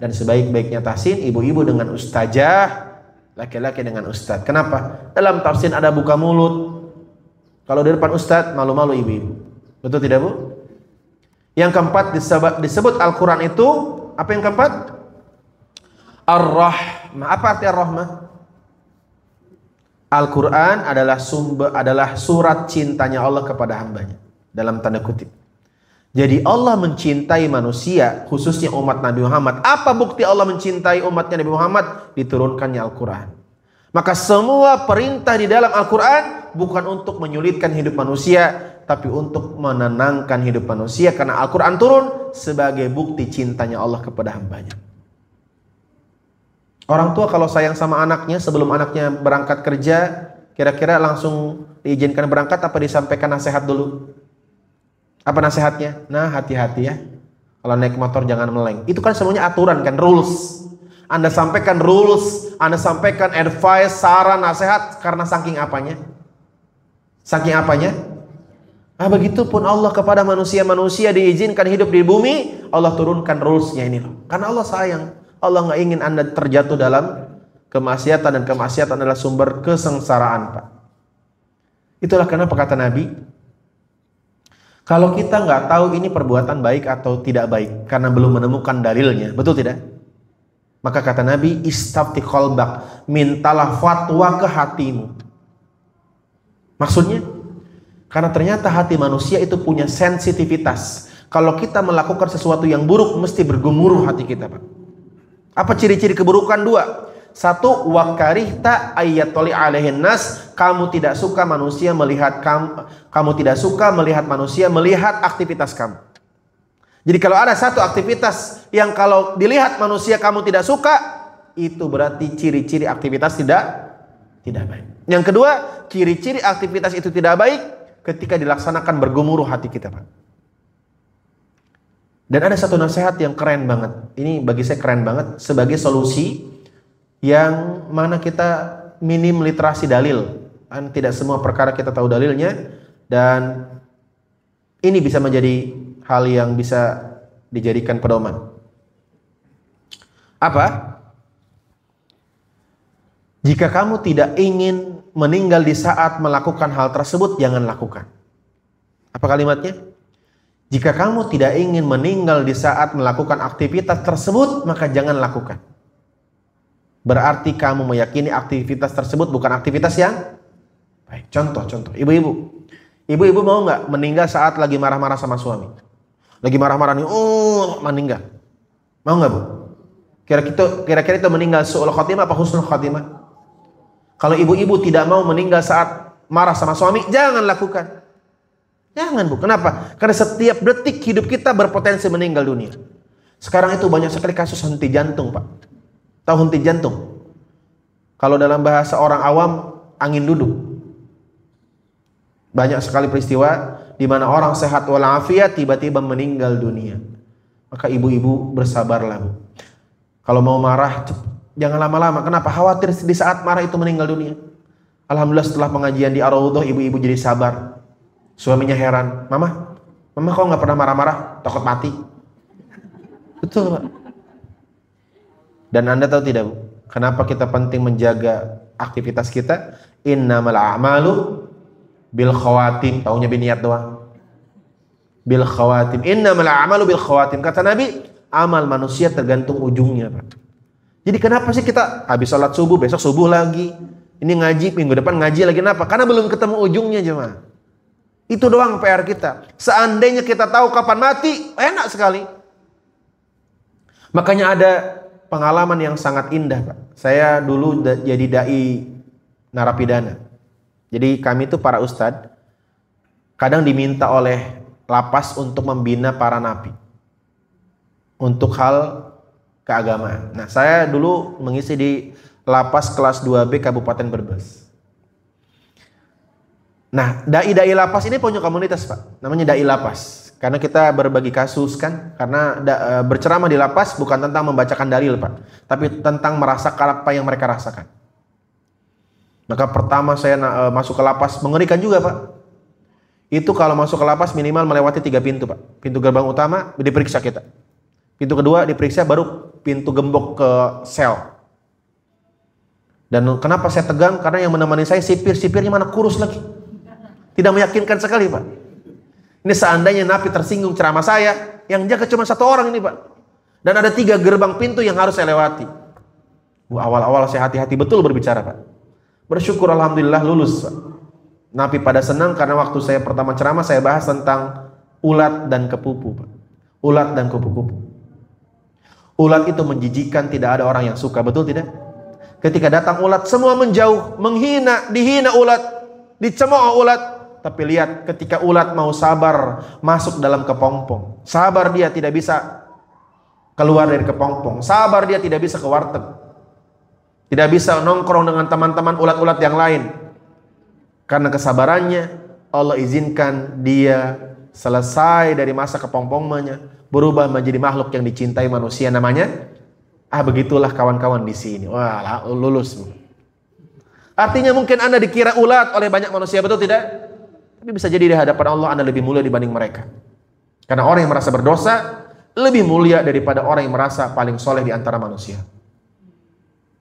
Dan sebaik-baiknya tahsin, ibu-ibu dengan ustazah, laki-laki dengan ustaz. Kenapa? Dalam tafsir ada buka mulut. Kalau di depan ustaz, malu-malu ibu-ibu. Betul tidak, Bu? Yang keempat disebut Al-Quran itu, apa yang keempat? Ar-Rahmah. Apa arti Ar-Rahmah? Al-Quran adalah surat cintanya Allah kepada hambanya. Dalam tanda kutip. Jadi Allah mencintai manusia, khususnya umat Nabi Muhammad. Apa bukti Allah mencintai umatnya Nabi Muhammad? Diturunkannya Al-Quran. Maka semua perintah di dalam Al-Quran bukan untuk menyulitkan hidup manusia, tapi untuk menenangkan hidup manusia. Karena Al-Quran turun sebagai bukti cintanya Allah kepada hambanya. Orang tua kalau sayang sama anaknya sebelum anaknya berangkat kerja, kira-kira langsung diizinkan berangkat apa disampaikan nasihat dulu? Apa nasihatnya? Nah, hati-hati ya. Kalau naik motor jangan meleng. Itu kan semuanya aturan kan, rules. Anda sampaikan rules, Anda sampaikan advice, saran, nasihat karena saking apanya? Saking apanya? Begitupun Allah kepada manusia-manusia diizinkan hidup di bumi, Allah turunkan rulesnya ini loh. Karena Allah sayang. Allah nggak ingin Anda terjatuh dalam kemaksiatan, dan kemaksiatan adalah sumber kesengsaraan, Pak. Itulah kenapa kata Nabi, kalau kita nggak tahu ini perbuatan baik atau tidak baik karena belum menemukan dalilnya, betul tidak? Maka kata Nabi, istafti qalbak, mintalah fatwa ke hatimu. Maksudnya, karena ternyata hati manusia itu punya sensitivitas. Kalau kita melakukan sesuatu yang buruk, mesti bergemuruh hati kita, Pak. Apa ciri-ciri keburukan? 2. 1, wakarihta ayyatoli alaihin nas, kamu tidak suka manusia melihat kamu tidak suka melihat manusia melihat aktivitas kamu. Jadi kalau ada satu aktivitas yang kalau dilihat manusia kamu tidak suka, itu berarti ciri-ciri aktivitas tidak baik. Yang kedua, ciri-ciri aktivitas itu tidak baik ketika dilaksanakan bergemuruh hati kita, Pak. Dan ada satu nasihat yang keren banget. Ini bagi saya keren banget sebagai solusi yang mana kita minim literasi dalil. Kan tidak semua perkara kita tahu dalilnya, dan ini bisa menjadi hal yang bisa dijadikan pedoman. Apa? Jika kamu tidak ingin meninggal di saat melakukan hal tersebut, jangan lakukan. Apa kalimatnya? Jika kamu tidak ingin meninggal di saat melakukan aktivitas tersebut, maka jangan lakukan. Berarti kamu meyakini aktivitas tersebut bukan aktivitas yang baik. Contoh, ibu-ibu mau nggak meninggal saat lagi marah-marah sama suami? Lagi marah-marah nih, meninggal. Mau nggak, Bu? Kira-kira itu meninggal su'ul khotimah apa husnul khotimah? Kalau ibu-ibu tidak mau meninggal saat marah sama suami, jangan lakukan. Jangan, Bu. Kenapa? Karena setiap detik hidup kita berpotensi meninggal dunia. Sekarang itu banyak sekali kasus henti jantung, Pak. Tahu henti jantung? Kalau dalam bahasa orang awam, angin duduk. Banyak sekali peristiwa di mana orang sehat walafiat tiba-tiba meninggal dunia. Maka ibu-ibu bersabarlah, Bu. Kalau mau marah, jangan lama-lama. Kenapa? Khawatir di saat marah itu meninggal dunia. Alhamdulillah setelah pengajian di Ar-Raudhah, ibu-ibu jadi sabar. Suaminya heran, Mama kok nggak pernah marah-marah? Takut mati. Betul, Pak. Dan Anda tahu tidak, Bu, kenapa kita penting menjaga aktivitas kita? Innamal a'malu bil khawatim. Taunya biniat doang. Bil khawatim. Innamal a'malu bil khawatim. Kata Nabi, amal manusia tergantung ujungnya, Pak. Jadi kenapa sih kita habis sholat subuh, besok subuh lagi, ini ngaji, minggu depan ngaji lagi, kenapa? Karena belum ketemu ujungnya, jemaah. Itu doang PR kita. Seandainya kita tahu kapan mati, enak sekali. Makanya ada pengalaman yang sangat indah, Pak. Saya dulu jadi dai narapidana. Jadi kami itu para ustadz kadang diminta oleh lapas untuk membina para napi untuk hal keagamaan. Nah, saya dulu mengisi di lapas kelas 2B Kabupaten Brebes. Nah, dai lapas ini punya komunitas, Pak. Namanya dai lapas. Karena kita berbagi kasus kan, karena berceramah di lapas bukan tentang membacakan dalil, Pak, tapi tentang merasakan apa yang mereka rasakan. Maka pertama saya masuk ke lapas, mengerikan juga, Pak. Itu kalau masuk ke lapas minimal melewati 3 pintu, Pak. Pintu gerbang utama diperiksa kita. Pintu kedua diperiksa, baru pintu gembok ke sel. Dan kenapa saya tegang? Karena yang menemani saya sipirnya mana kurus lagi. Tidak meyakinkan sekali, Pak. Ini seandainya napi tersinggung ceramah saya, yang jaga cuma 1 orang ini, Pak. Dan ada 3 gerbang pintu yang harus saya lewati. Awal-awal saya hati-hati betul berbicara, Pak. Bersyukur alhamdulillah lulus, Pak. Napi pada senang karena waktu saya pertama ceramah saya bahas tentang ulat dan kepupu, Pak. Ulat dan kupu-kupu. Ulat itu menjijikan, tidak ada orang yang suka, betul tidak? Ketika datang ulat, semua menjauh, menghina, dihina ulat, dicemooh ulat. Tapi lihat, ketika ulat mau sabar masuk dalam kepompong, sabar dia tidak bisa keluar dari kepompong, sabar dia tidak bisa ke warteg. Tidak bisa nongkrong dengan teman-teman ulat-ulat yang lain. Karena kesabarannya, Allah izinkan dia selesai dari masa kepompongnya, berubah menjadi makhluk yang dicintai manusia, namanya begitulah kawan-kawan di sini. Wah, lulus. Artinya mungkin Anda dikira ulat oleh banyak manusia, betul tidak? Tapi bisa jadi di hadapan Allah Anda lebih mulia dibanding mereka. Karena orang yang merasa berdosa lebih mulia daripada orang yang merasa paling soleh di antara manusia.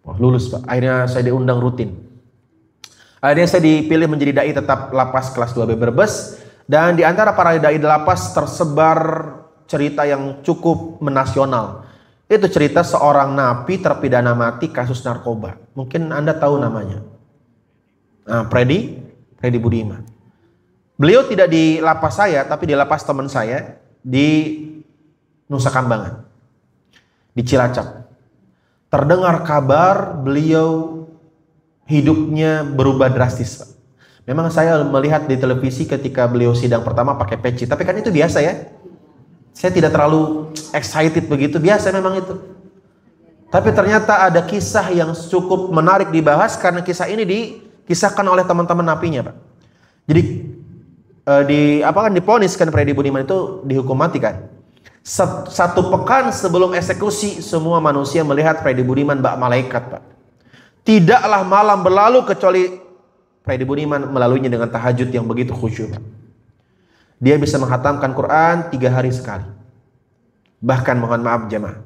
Wah, lulus Pak. Akhirnya saya diundang rutin. Akhirnya saya dipilih menjadi dai tetap lapas kelas 2B Brebes. Dan di antara para dai di lapas tersebar cerita yang cukup menasional. Itu cerita seorang napi terpidana mati kasus narkoba. Mungkin Anda tahu namanya. Nah, Freddy Budiman. Beliau tidak di lapas saya, tapi di lapas teman saya di Nusa Kambangan, di Cilacap. Terdengar kabar beliau hidupnya berubah drastis, Pak. Memang saya melihat di televisi ketika beliau sidang pertama pakai peci, tapi kan itu biasa ya. Saya tidak terlalu excited begitu, biasa memang itu. Tapi ternyata ada kisah yang cukup menarik dibahas karena kisah ini dikisahkan oleh teman-teman napinya, Pak. Jadi diponis kan Freddy Budiman itu dihukum mati kan. Satu pekan sebelum eksekusi semua manusia melihat Freddy Budiman bak malaikat, Pak. Tidaklah malam berlalu kecuali Freddy Budiman melaluinya dengan tahajud yang begitu khusyuk, Pak. Dia bisa menghatamkan Quran 3 hari sekali. Bahkan mohon maaf jemaah,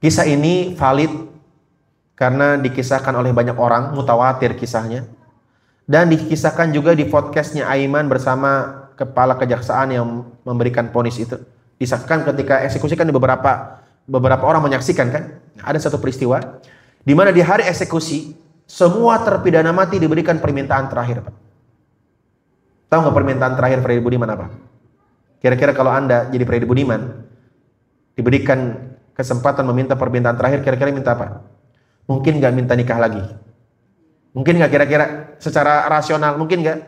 kisah ini valid karena dikisahkan oleh banyak orang, mutawatir kisahnya. Dan dikisahkan juga di podcastnya Aiman bersama kepala kejaksaan yang memberikan vonis itu. Disahkan ketika eksekusi kan beberapa orang menyaksikan kan. Ada satu peristiwa di mana di hari eksekusi semua terpidana mati diberikan permintaan terakhir, Pak. Tahu nggak permintaan terakhir Freddy Budiman apa? Kira-kira kalau Anda jadi Freddy Budiman, diberikan kesempatan meminta permintaan terakhir, kira-kira minta apa? Mungkin nggak minta nikah lagi? Mungkin nggak kira-kira secara rasional? Mungkin nggak?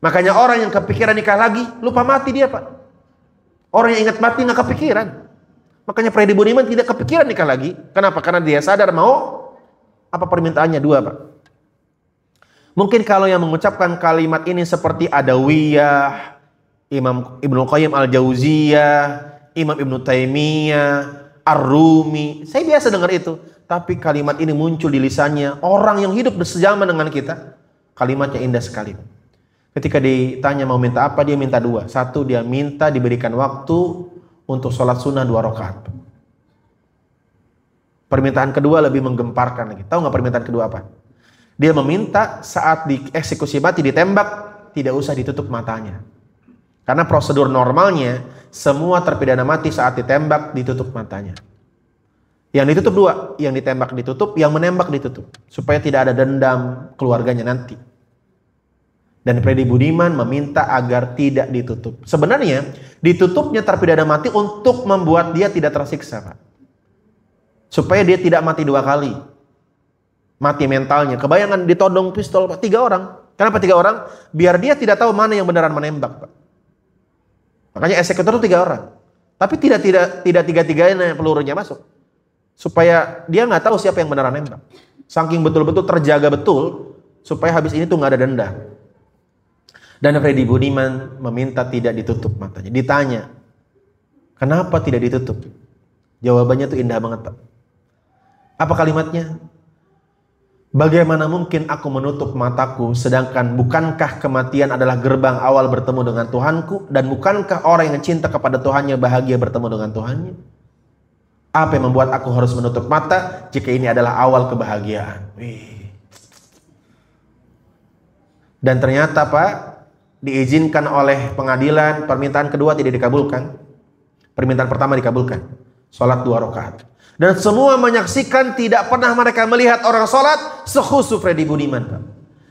Makanya orang yang kepikiran nikah lagi, lupa mati dia, Pak. Orang yang ingat mati nggak kepikiran. Makanya Freddy Budiman tidak kepikiran nikah lagi. Kenapa? Karena dia sadar mau apa permintaannya 2, Pak. Mungkin kalau yang mengucapkan kalimat ini seperti Adawiyah, Imam Ibnu Qayyim Al-Jauziyah, Imam Ibnu Taimiyah, Ar-Rumi, saya biasa dengar itu. Tapi kalimat ini muncul di lisannya orang yang hidup sejaman dengan kita. Kalimatnya indah sekali. Ketika ditanya mau minta apa, dia minta 2. 1, dia minta diberikan waktu untuk sholat sunnah 2 rakaat. Permintaan kedua lebih menggemparkan lagi. Tahu nggak permintaan kedua apa? Dia meminta saat dieksekusi mati ditembak tidak usah ditutup matanya. Karena prosedur normalnya semua terpidana mati saat ditembak ditutup matanya. Yang ditutup 2, yang ditembak ditutup, yang menembak ditutup, supaya tidak ada dendam keluarganya nanti. Dan Freddy Budiman meminta agar tidak ditutup. Sebenarnya ditutupnya terpidana mati untuk membuat dia tidak tersiksa, Pak. Supaya dia tidak mati 2 kali. Mati mentalnya. Kebayangan ditodong pistol, Pak, 3 orang. Kenapa 3 orang? Biar dia tidak tahu mana yang beneran menembak, Pak. Makanya eksekutor itu 3 orang. Tapi tidak tiga-tiganya pelurunya masuk. Supaya dia nggak tahu siapa yang beneran nembak. Saking betul-betul terjaga betul supaya habis ini tuh nggak ada denda. Dan Freddy Budiman meminta tidak ditutup matanya. Ditanya, kenapa tidak ditutup? Jawabannya tuh indah banget, Pak. Apa kalimatnya? Bagaimana mungkin aku menutup mataku, sedangkan bukankah kematian adalah gerbang awal bertemu dengan Tuhanku? Dan bukankah orang yang cinta kepada Tuhannya bahagia bertemu dengan Tuhannya? Apa yang membuat aku harus menutup mata jika ini adalah awal kebahagiaan? Dan ternyata, Pak, diizinkan oleh pengadilan, permintaan kedua tidak dikabulkan. Permintaan pertama dikabulkan. Sholat 2 rakaat. Dan semua menyaksikan tidak pernah mereka melihat orang sholat sekhusyuk Freddy Budiman, Pak.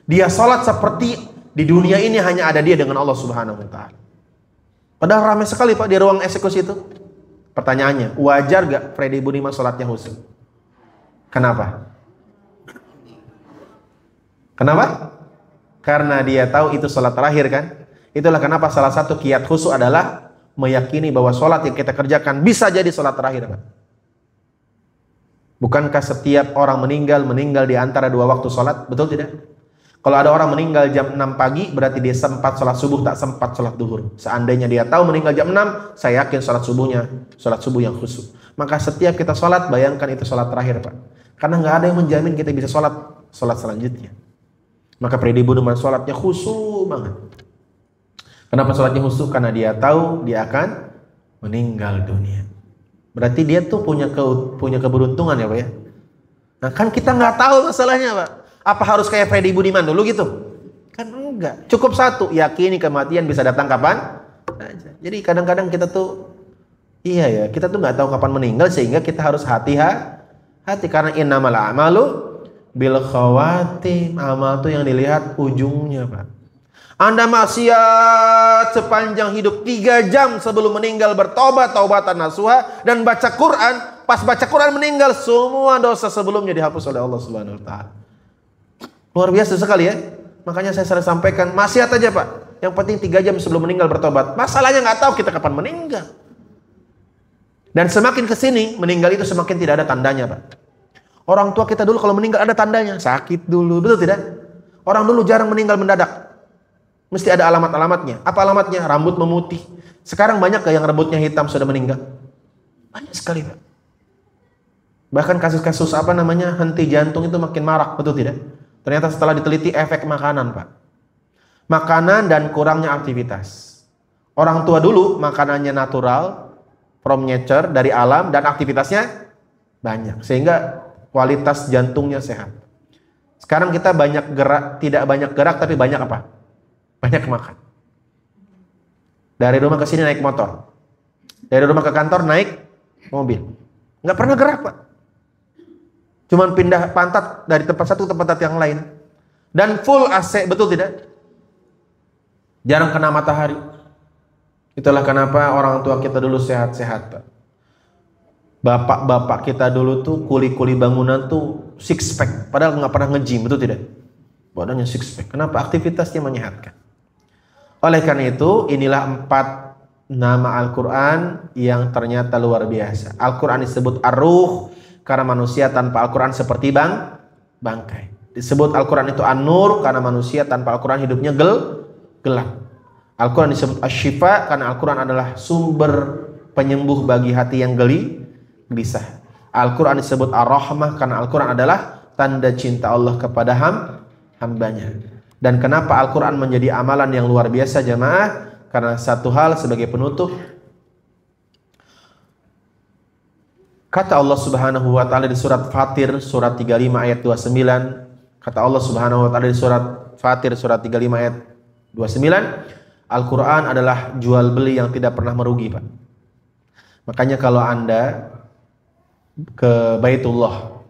Dia sholat seperti di dunia ini hanya ada dia dengan Allah Subhanahu wa Ta'ala. Padahal ramai sekali, Pak, di ruang eksekusi itu. Pertanyaannya, wajar gak Freddy Budiman sholatnya khusyuk? Kenapa? Kenapa? Karena dia tahu itu sholat terakhir kan. Itulah kenapa salah satu kiat khusyuk adalah meyakini bahwa sholat yang kita kerjakan bisa jadi sholat terakhir, Pak. Bukankah setiap orang meninggal di antara dua waktu sholat? Betul tidak? Kalau ada orang meninggal jam 6 pagi, berarti dia sempat sholat subuh, tak sempat sholat duhur. Seandainya dia tahu meninggal jam 6, saya yakin sholat subuh yang khusyuk. Maka setiap kita sholat, bayangkan itu sholat terakhir, Pak. Karena nggak ada yang menjamin kita bisa sholat selanjutnya. Maka predibunuman sholatnya khusyuk banget. Kenapa sholatnya khusyuk? Karena dia tahu dia akan meninggal dunia. Berarti dia tuh punya keberuntungan ya Pak ya. Nah kan kita nggak tahu masalahnya Pak. Apa harus kayak Freddy Budiman dulu gitu? Kan enggak. Cukup satu, yakini kematian bisa datang kapan aja. Jadi kadang-kadang kita tuh kita tuh nggak tahu kapan meninggal, sehingga kita harus hati-hati karena innamal a'malu bil khawatim. Amal tuh yang dilihat ujungnya Pak. Anda maksiat sepanjang hidup 3 jam sebelum meninggal bertobat taubatan nasuha dan baca Quran, pas baca Quran meninggal semua dosa sebelumnya dihapus oleh Allah Subhanahu wa taala. Luar biasa sekali ya. Makanya saya sering sampaikan, maksiat aja Pak. Yang penting 3 jam sebelum meninggal bertobat. Masalahnya nggak tahu kita kapan meninggal. Dan semakin kesini meninggal itu semakin tidak ada tandanya Pak. Orang tua kita dulu kalau meninggal ada tandanya, sakit dulu, betul tidak? Orang dulu jarang meninggal mendadak. Mesti ada alamat-alamatnya. Apa alamatnya? Rambut memutih. Sekarang banyak yang rambutnya hitam sudah meninggal. Banyak sekali Pak. Bahkan kasus-kasus henti jantung itu makin marak, betul tidak? Ternyata setelah diteliti efek makanan Pak. Makanan dan kurangnya aktivitas. Orang tua dulu makanannya natural, from nature, dari alam, dan aktivitasnya banyak. Sehingga kualitas jantungnya sehat. Sekarang kita tidak banyak gerak tapi banyak apa? Banyak makan. Dari rumah ke sini naik motor. Dari rumah ke kantor naik mobil. Nggak pernah gerak Pak. Cuman pindah pantat dari tempat satu ke tempat yang lain. Dan full AC, betul tidak? Jarang kena matahari. Itulah kenapa orang tua kita dulu sehat-sehat Pak. Bapak-bapak kita dulu tuh kuli-kuli bangunan tuh six pack. Padahal nggak pernah nge-gym, betul tidak? Badannya six pack. Kenapa? Aktivitasnya menyehatkan. Oleh karena itu, inilah 4 nama Al-Quran yang ternyata luar biasa. Al-Quran disebut Ar-Ruh karena manusia tanpa Al-Quran seperti bangkai. Disebut Al-Quran itu An-Nur karena manusia tanpa Al-Quran hidupnya gelap. Al-Quran disebut Asy-Syifa karena Al-Quran adalah sumber penyembuh bagi hati yang gelisah. Al-Quran disebut Ar-Rahmah karena Al-Quran adalah tanda cinta Allah kepada hambanya. Dan kenapa Al-Quran menjadi amalan yang luar biasa jamaah? Karena satu hal sebagai penutup. Kata Allah Subhanahu wa taala di surat Fatir surat 35 ayat 29. Kata Allah Subhanahu wa taala di surat Fatir surat 35 ayat 29, Al-Quran adalah jual beli yang tidak pernah merugi Pak. Makanya kalau Anda ke Baitullah,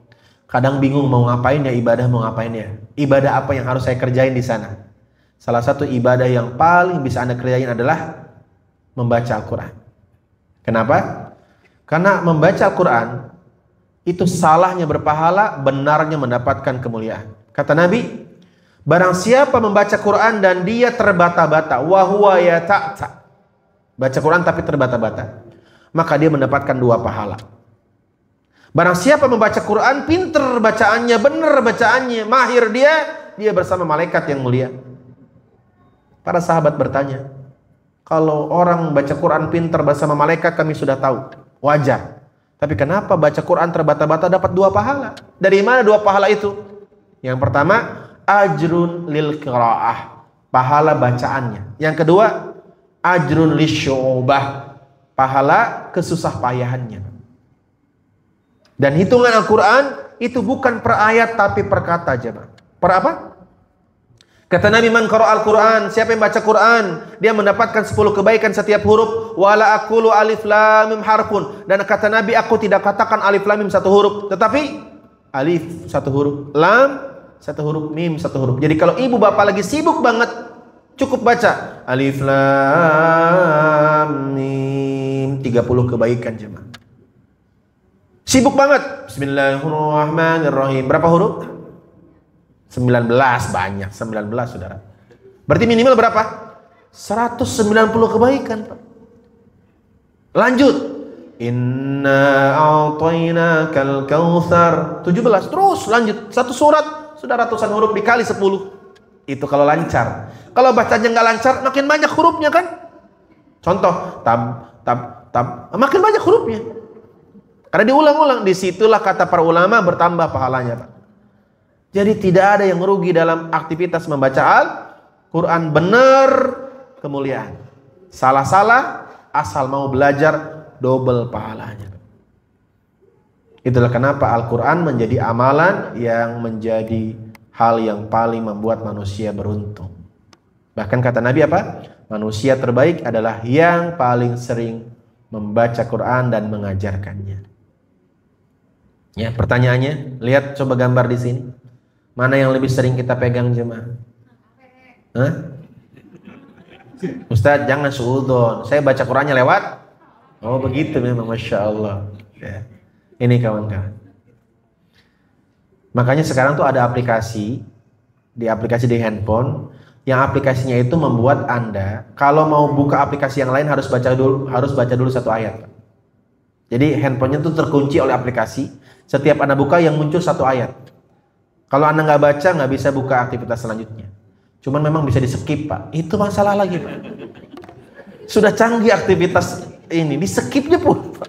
kadang bingung mau ngapain ya, ibadah mau ngapain ya. Ibadah apa yang harus saya kerjain di sana? Salah satu ibadah yang paling bisa Anda kerjain adalah membaca Al-Quran. Kenapa? Karena membaca Al-Quran itu salahnya berpahala, benarnya mendapatkan kemuliaan. Kata Nabi, barang siapa membaca Quran dan dia terbata-bata, wa huwa yata'ta, baca Quran tapi terbata-bata, maka dia mendapatkan 2 pahala. Barang siapa membaca Quran, pinter bacaannya, benar bacaannya, mahir dia bersama malaikat yang mulia. Para sahabat bertanya, kalau orang baca Quran pinter bersama malaikat kami sudah tahu, wajar. Tapi kenapa baca Quran terbata-bata dapat 2 pahala? Dari mana 2 pahala itu? Yang pertama, ajrun lil qiraah, pahala bacaannya. Yang kedua, ajrun lisyubah, pahala kesusah payahannya. Dan hitungan Al-Quran itu bukan per ayat tapi per kata jemaah. Per apa? Kata Nabi, man qara Al-Quran, siapa yang baca Quran, dia mendapatkan 10 kebaikan setiap huruf. Wala aqulu alif lam mim harfun. Dan kata Nabi, aku tidak katakan alif lam mim 1 huruf, tetapi alif 1 huruf, lam 1 huruf, mim 1 huruf. Jadi kalau ibu bapak lagi sibuk banget, cukup baca alif lam mim, 30 kebaikan jemaah. Sibuk banget, bismillahirrahmanirrahim, berapa huruf? 19, banyak, 19 saudara. Berarti minimal berapa? 190 kebaikan Pak. Lanjut, Inna a'tainakal kautsar. 17 terus lanjut. Satu surat sudah ratusan huruf dikali 10. Itu kalau lancar. Kalau bacanya nggak lancar makin banyak hurufnya kan? Contoh tab makin banyak hurufnya. Karena diulang-ulang, disitulah kata para ulama bertambah pahalanya, Pak. Jadi tidak ada yang rugi dalam aktivitas membaca Al-Quran, benar kemuliaan. Salah-salah asal mau belajar double pahalanya. Itulah kenapa Al-Quran menjadi amalan yang menjadi hal yang paling membuat manusia beruntung. Bahkan kata Nabi apa? Manusia terbaik adalah yang paling sering membaca Quran dan mengajarkannya. Ya, pertanyaannya, lihat coba gambar di sini. Mana yang lebih sering kita pegang jemaah? Hah? Ustaz, jangan suudon. Saya baca Qurannya lewat. Oh begitu memang, Masya Allah. Ya. Ini kawan-kawan. Makanya sekarang tuh ada aplikasi di handphone, yang aplikasinya itu membuat Anda kalau mau buka aplikasi yang lain harus baca dulu satu ayat. Jadi handphonenya tuh terkunci oleh aplikasi. Setiap Anda buka yang muncul satu ayat. Kalau Anda nggak baca nggak bisa buka aktivitas selanjutnya. Cuman memang bisa di skip, Pak. Itu masalah lagi, Pak. Sudah canggih aktivitas ini, di skipnya pun, Pak.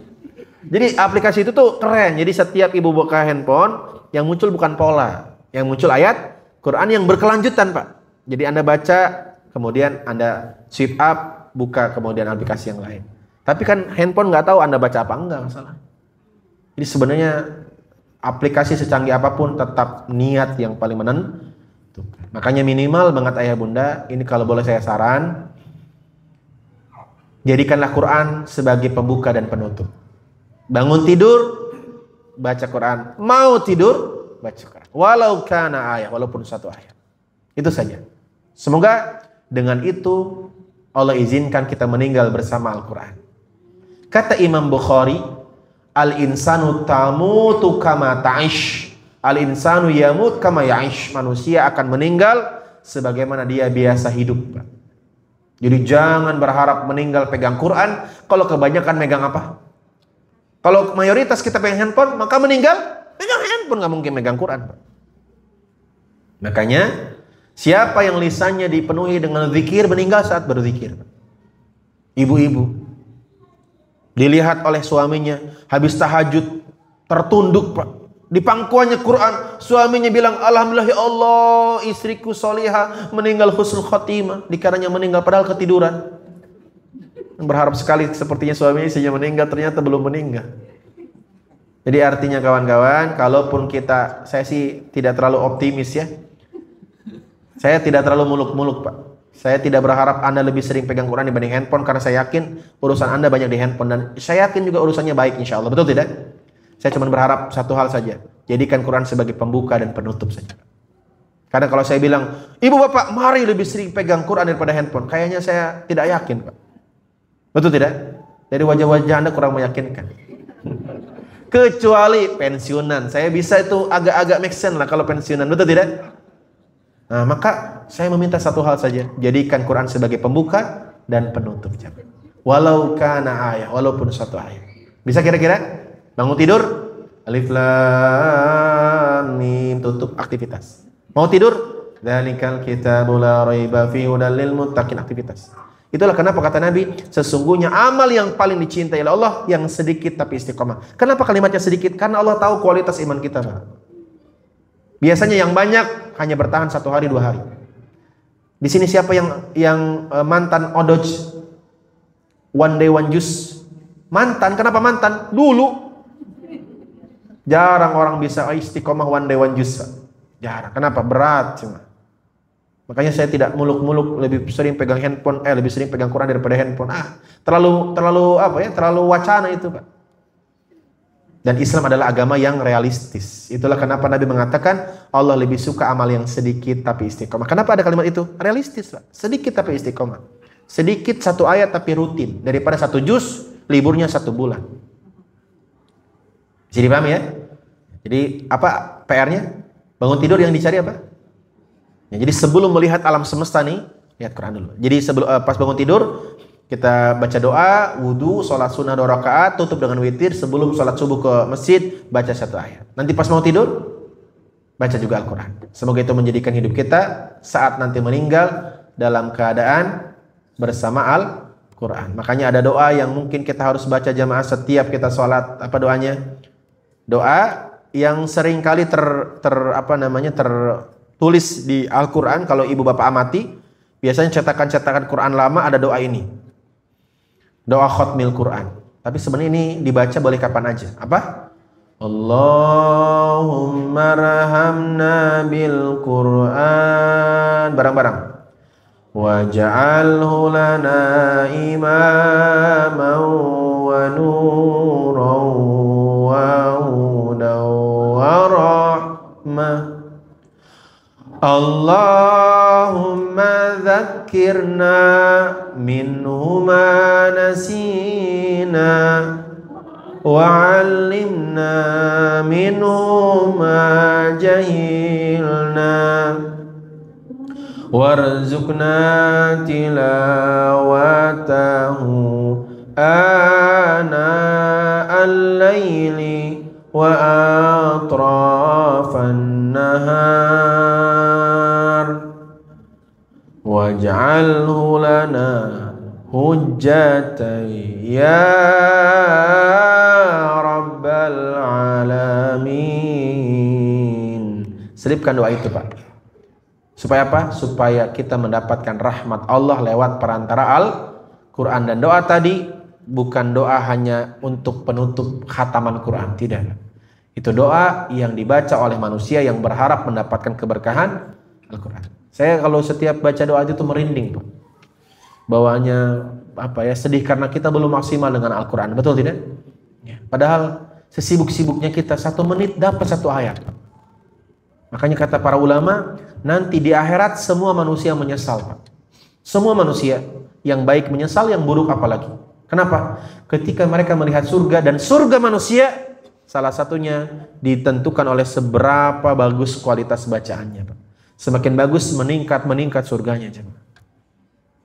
Jadi aplikasi itu tuh keren. Jadi setiap ibu buka handphone, yang muncul bukan pola, yang muncul ayat Quran yang berkelanjutan, Pak. Jadi Anda baca, kemudian Anda swipe up, buka kemudian aplikasi yang lain. Tapi kan handphone nggak tahu Anda baca apa enggak, masalah. Jadi sebenarnya aplikasi secanggih apapun tetap niat yang paling menentukan. Makanya minimal banget ayah bunda, ini kalau boleh saya saran, jadikanlah Quran sebagai pembuka dan penutup. Bangun tidur, baca Quran. Mau tidur, baca Quran. Walau kana ayat, walaupun satu ayat. Itu saja. Semoga dengan itu Allah izinkan kita meninggal bersama Al-Quran. Kata Imam Bukhari, al-insanu tamutu kama ta'ish. Al-insanu yamut kama ya'ish. Manusia akan meninggal sebagaimana dia biasa hidup. Jadi jangan berharap meninggal pegang Quran. Kalau kebanyakan megang apa? Kalau mayoritas kita pegang handphone, maka meninggal pegang handphone, nggak mungkin megang Quran. Makanya siapa yang lisannya dipenuhi dengan zikir meninggal saat berzikir. Ibu-ibu dilihat oleh suaminya habis tahajud tertunduk, Pak. Di pangkuannya Quran, suaminya bilang, alhamdulillah ya Allah, istriku solihah meninggal husnul khotimah, dikarenanya meninggal padahal ketiduran. Berharap sekali sepertinya suaminya istrinya meninggal, ternyata belum meninggal. Jadi artinya kawan-kawan, kalaupun kita, saya sih tidak terlalu optimis ya. Saya tidak terlalu muluk-muluk, Pak. Saya tidak berharap Anda lebih sering pegang Quran dibanding handphone, karena saya yakin urusan Anda banyak di handphone, dan saya yakin juga urusannya baik insya Allah. Betul tidak? Saya cuma berharap satu hal saja, jadikan Quran sebagai pembuka dan penutup saja. Karena kalau saya bilang, ibu bapak mari lebih sering pegang Quran daripada handphone, kayaknya saya tidak yakin, Pak. Betul tidak? Dari wajah-wajah Anda kurang meyakinkan. Kecuali pensiunan, saya bisa itu agak-agak make sense lah kalau pensiunan, betul tidak? Nah, maka saya meminta satu hal saja, jadikan Quran sebagai pembuka dan penutup. Walau kana ayat, walaupun satu ayat. Bisa kira-kira? Bangun tidur, alif lam mim, tutup aktivitas. Mau tidur, dzalikal kitabul la raiba fihi hudal lil muttaqin, aktivitas. Itulah kenapa kata Nabi, sesungguhnya amal yang paling dicintai oleh Allah yang sedikit tapi istiqomah. Kenapa kalimatnya sedikit? Karena Allah tahu kualitas iman kita, Pak. Biasanya yang banyak hanya bertahan 1 hari 2 hari. Di sini siapa yang mantan odoj, one day one juice? Mantan, kenapa mantan? Dulu jarang orang bisa istiqomah one day one juice. Jarang. Kenapa? Berat cuma. Makanya saya tidak muluk-muluk, lebih sering pegang handphone, lebih sering pegang Quran daripada handphone. Terlalu apa ya? Terlalu wacana itu, Pak. Dan Islam adalah agama yang realistis. Itulah kenapa Nabi mengatakan Allah lebih suka amal yang sedikit tapi istiqomah. Kenapa ada kalimat itu? Realistis, Pak. Sedikit tapi istiqomah. Sedikit 1 ayat tapi rutin, daripada 1 juz liburnya 1 bulan. Jadi paham ya? Jadi apa PR-nya? Bangun tidur yang dicari apa? Ya, jadi sebelum melihat alam semesta nih, lihat Quran dulu. Jadi pas bangun tidur, Kita baca doa, wudu, sholat sunnah 2 rakaat, tutup dengan witir, sebelum sholat subuh ke masjid, baca 1 ayat. Nanti pas mau tidur, baca juga Al-Quran. Semoga itu menjadikan hidup kita saat nanti meninggal dalam keadaan bersama Al-Quran. Makanya ada doa yang mungkin kita harus baca jamaah setiap kita sholat. Apa doanya? Doa yang sering kali tertulis di Al-Quran. Kalau ibu bapak amati, biasanya cetakan-cetakan Quran lama ada doa ini. Doa khotmil Quran. Tapi sebenarnya ini dibaca boleh kapan aja. Apa? Allahumma rahamna bil Quran. Barang-barang. Waj'alhu lana imaman wa nuran wa hudan wa rahmah. Allahumma dzakkirna minhu ma nasina wa 'allimna minhu ma jahilna warzuqna tilawatahu ana al-laili wa atrafan nahar waj'alhu lana hujjatan ya rabbal alamin. Selipkan doa itu, Pak. Supaya apa? Supaya kita mendapatkan rahmat Allah lewat perantara Al-Quran. Dan doa tadi bukan doa hanya untuk penutup khataman Quran, tidak. Itu doa yang dibaca oleh manusia yang berharap mendapatkan keberkahan Al-Quran. Saya kalau setiap baca doa itu merinding, Pak. Bawaannya sedih karena kita belum maksimal dengan Al-Quran, betul tidak? Ya. Padahal sesibuk-sibuknya kita 1 menit dapat 1 ayat. Makanya kata para ulama, nanti di akhirat semua manusia menyesal, Pak. Semua manusia, yang baik menyesal, yang buruk apalagi. Kenapa? Ketika mereka melihat surga, dan surga manusia salah satunya ditentukan oleh seberapa bagus kualitas bacaannya, Pak. Semakin bagus meningkat surganya, jemaah.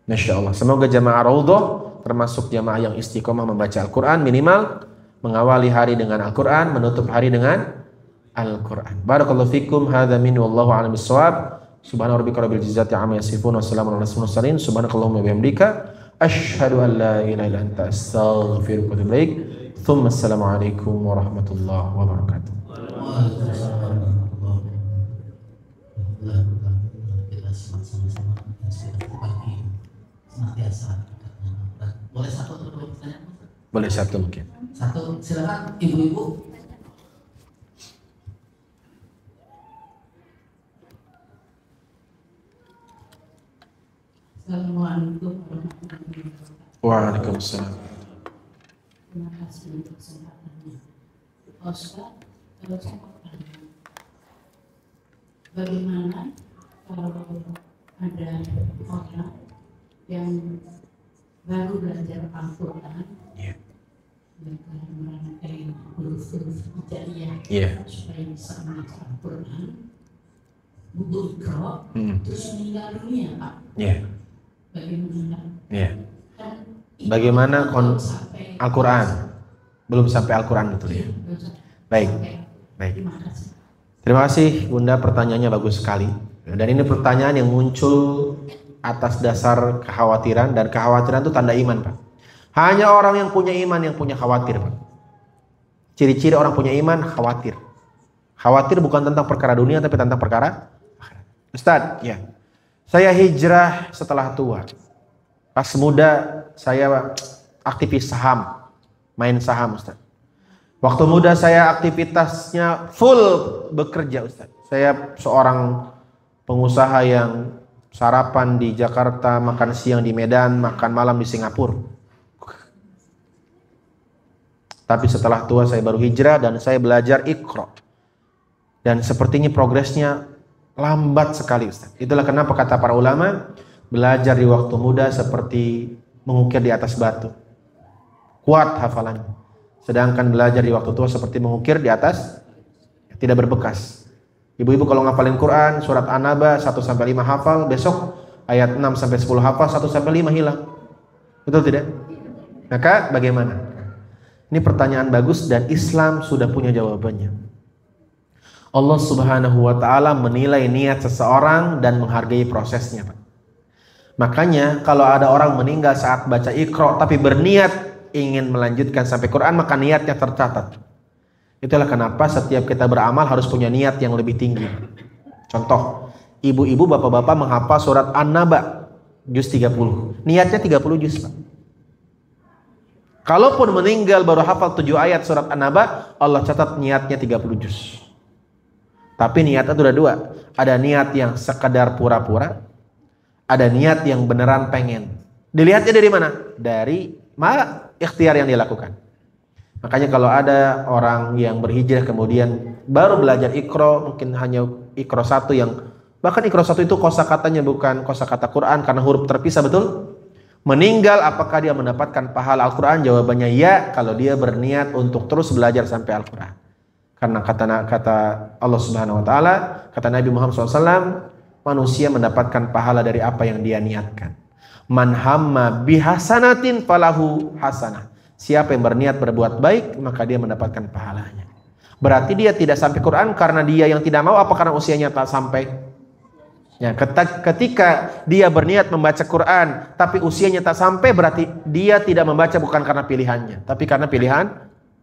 Masya Allah. Semoga jamaah Raudhah termasuk jamaah yang istiqomah membaca Al-Quran, minimal mengawali hari dengan Al-Quran, menutup hari dengan Al-Quran. Barakallahu fikum. Hadza min wallahu a'lam bissawab. Subhana rabbika rabbil izzati amma yasifun wa salamun alal mursalin. Subhanakallahumma wa bihamdika asyhadu an la ilaha illa anta astaghfiruka wa atubu ilaik. Tsumma assalamu alaikum warahmatullahi wabarakatuh. Kita sama-sama berbagi senantiasa. Boleh 1 atau 2 pertanyaan? Boleh 1 mungkin. 1, silakan ibu-ibu. Assalamualaikum warahmatullahi wabarakatuh. Waalaikumsalam. Terima kasih untuk kesempatannya. Ustaz, kalau saya mau tanya, bagaimana kalau ada orang yang baru belajar Al-Quran, mereka merangkai huruf-huruf hijaiyah supaya bisa membaca Al-Quran, buku Iqra, terus meninggal dunia, Pak. Bagaimana? Bagaimana Al-Quran? Belum sampai Al-Quran, betul ya? Baik. Terima kasih Bunda, pertanyaannya bagus sekali. Dan ini pertanyaan yang muncul atas dasar kekhawatiran, dan kekhawatiran itu tanda iman, Pak. Hanya orang yang punya iman yang punya khawatir, Pak. Ciri-ciri orang punya iman khawatir. Khawatir bukan tentang perkara dunia, tapi tentang perkara akhirat. Ustaz, ya. Saya hijrah setelah tua. Pas muda saya aktivis saham, main saham, Ustaz. Waktu muda saya aktivitasnya full bekerja, Ustaz. Saya seorang pengusaha yang sarapan di Jakarta, makan siang di Medan, makan malam di Singapura. Tapi setelah tua saya baru hijrah dan saya belajar Iqra. Dan sepertinya progresnya lambat sekali, Ustaz. Itulah kenapa kata para ulama, belajar di waktu muda seperti mengukir di atas batu. Kuat hafalannya. Sedangkan belajar di waktu tua seperti mengukir di atas, tidak berbekas. Ibu-ibu kalau ngafalin Quran, surat An-Naba 1-5 hafal, besok ayat 6-10 hafal, 1-5 hilang. Betul tidak? Maka bagaimana? Ini pertanyaan bagus dan Islam sudah punya jawabannya. Allah Subhanahu wa taala menilai niat seseorang dan menghargai prosesnya, Pak. Makanya kalau ada orang meninggal saat baca Iqra tapi berniat ingin melanjutkan sampai Quran, maka niatnya tercatat. Itulah kenapa setiap kita beramal harus punya niat yang lebih tinggi. Contoh, ibu-ibu, bapak-bapak menghafal surat An-Naba juz 30. Niatnya 30 juz, Pak. Kalaupun meninggal baru hafal 7 ayat surat An-Naba, Allah catat niatnya 30 juz. Tapi niatnya itu ada dua. Ada niat yang sekedar pura-pura, ada niat yang beneran pengen. Dilihatnya dari mana? Dari ikhtiar yang dia lakukan. Makanya kalau ada orang yang berhijrah kemudian baru belajar Iqra, mungkin hanya Iqra 1 yang bahkan Iqra 1 itu kosakatanya bukan kosakata Quran karena huruf terpisah, betul? Meninggal apakah dia mendapatkan pahala Al-Quran? Jawabannya ya, kalau dia berniat untuk terus belajar sampai Al-Quran. Karena kata Allah Subhanahu wa taala, kata Nabi Muhammad SAW, manusia mendapatkan pahala dari apa yang dia niatkan. Man hamma bihasanatin falahu hasanah. Siapa yang berniat berbuat baik, maka dia mendapatkan pahalanya. Berarti dia tidak sampai Quran karena dia yang tidak mau, apa karena usianya tak sampai? Ya, ketika dia berniat membaca Quran tapi usianya tak sampai, berarti dia tidak membaca bukan karena pilihannya, tapi karena pilihan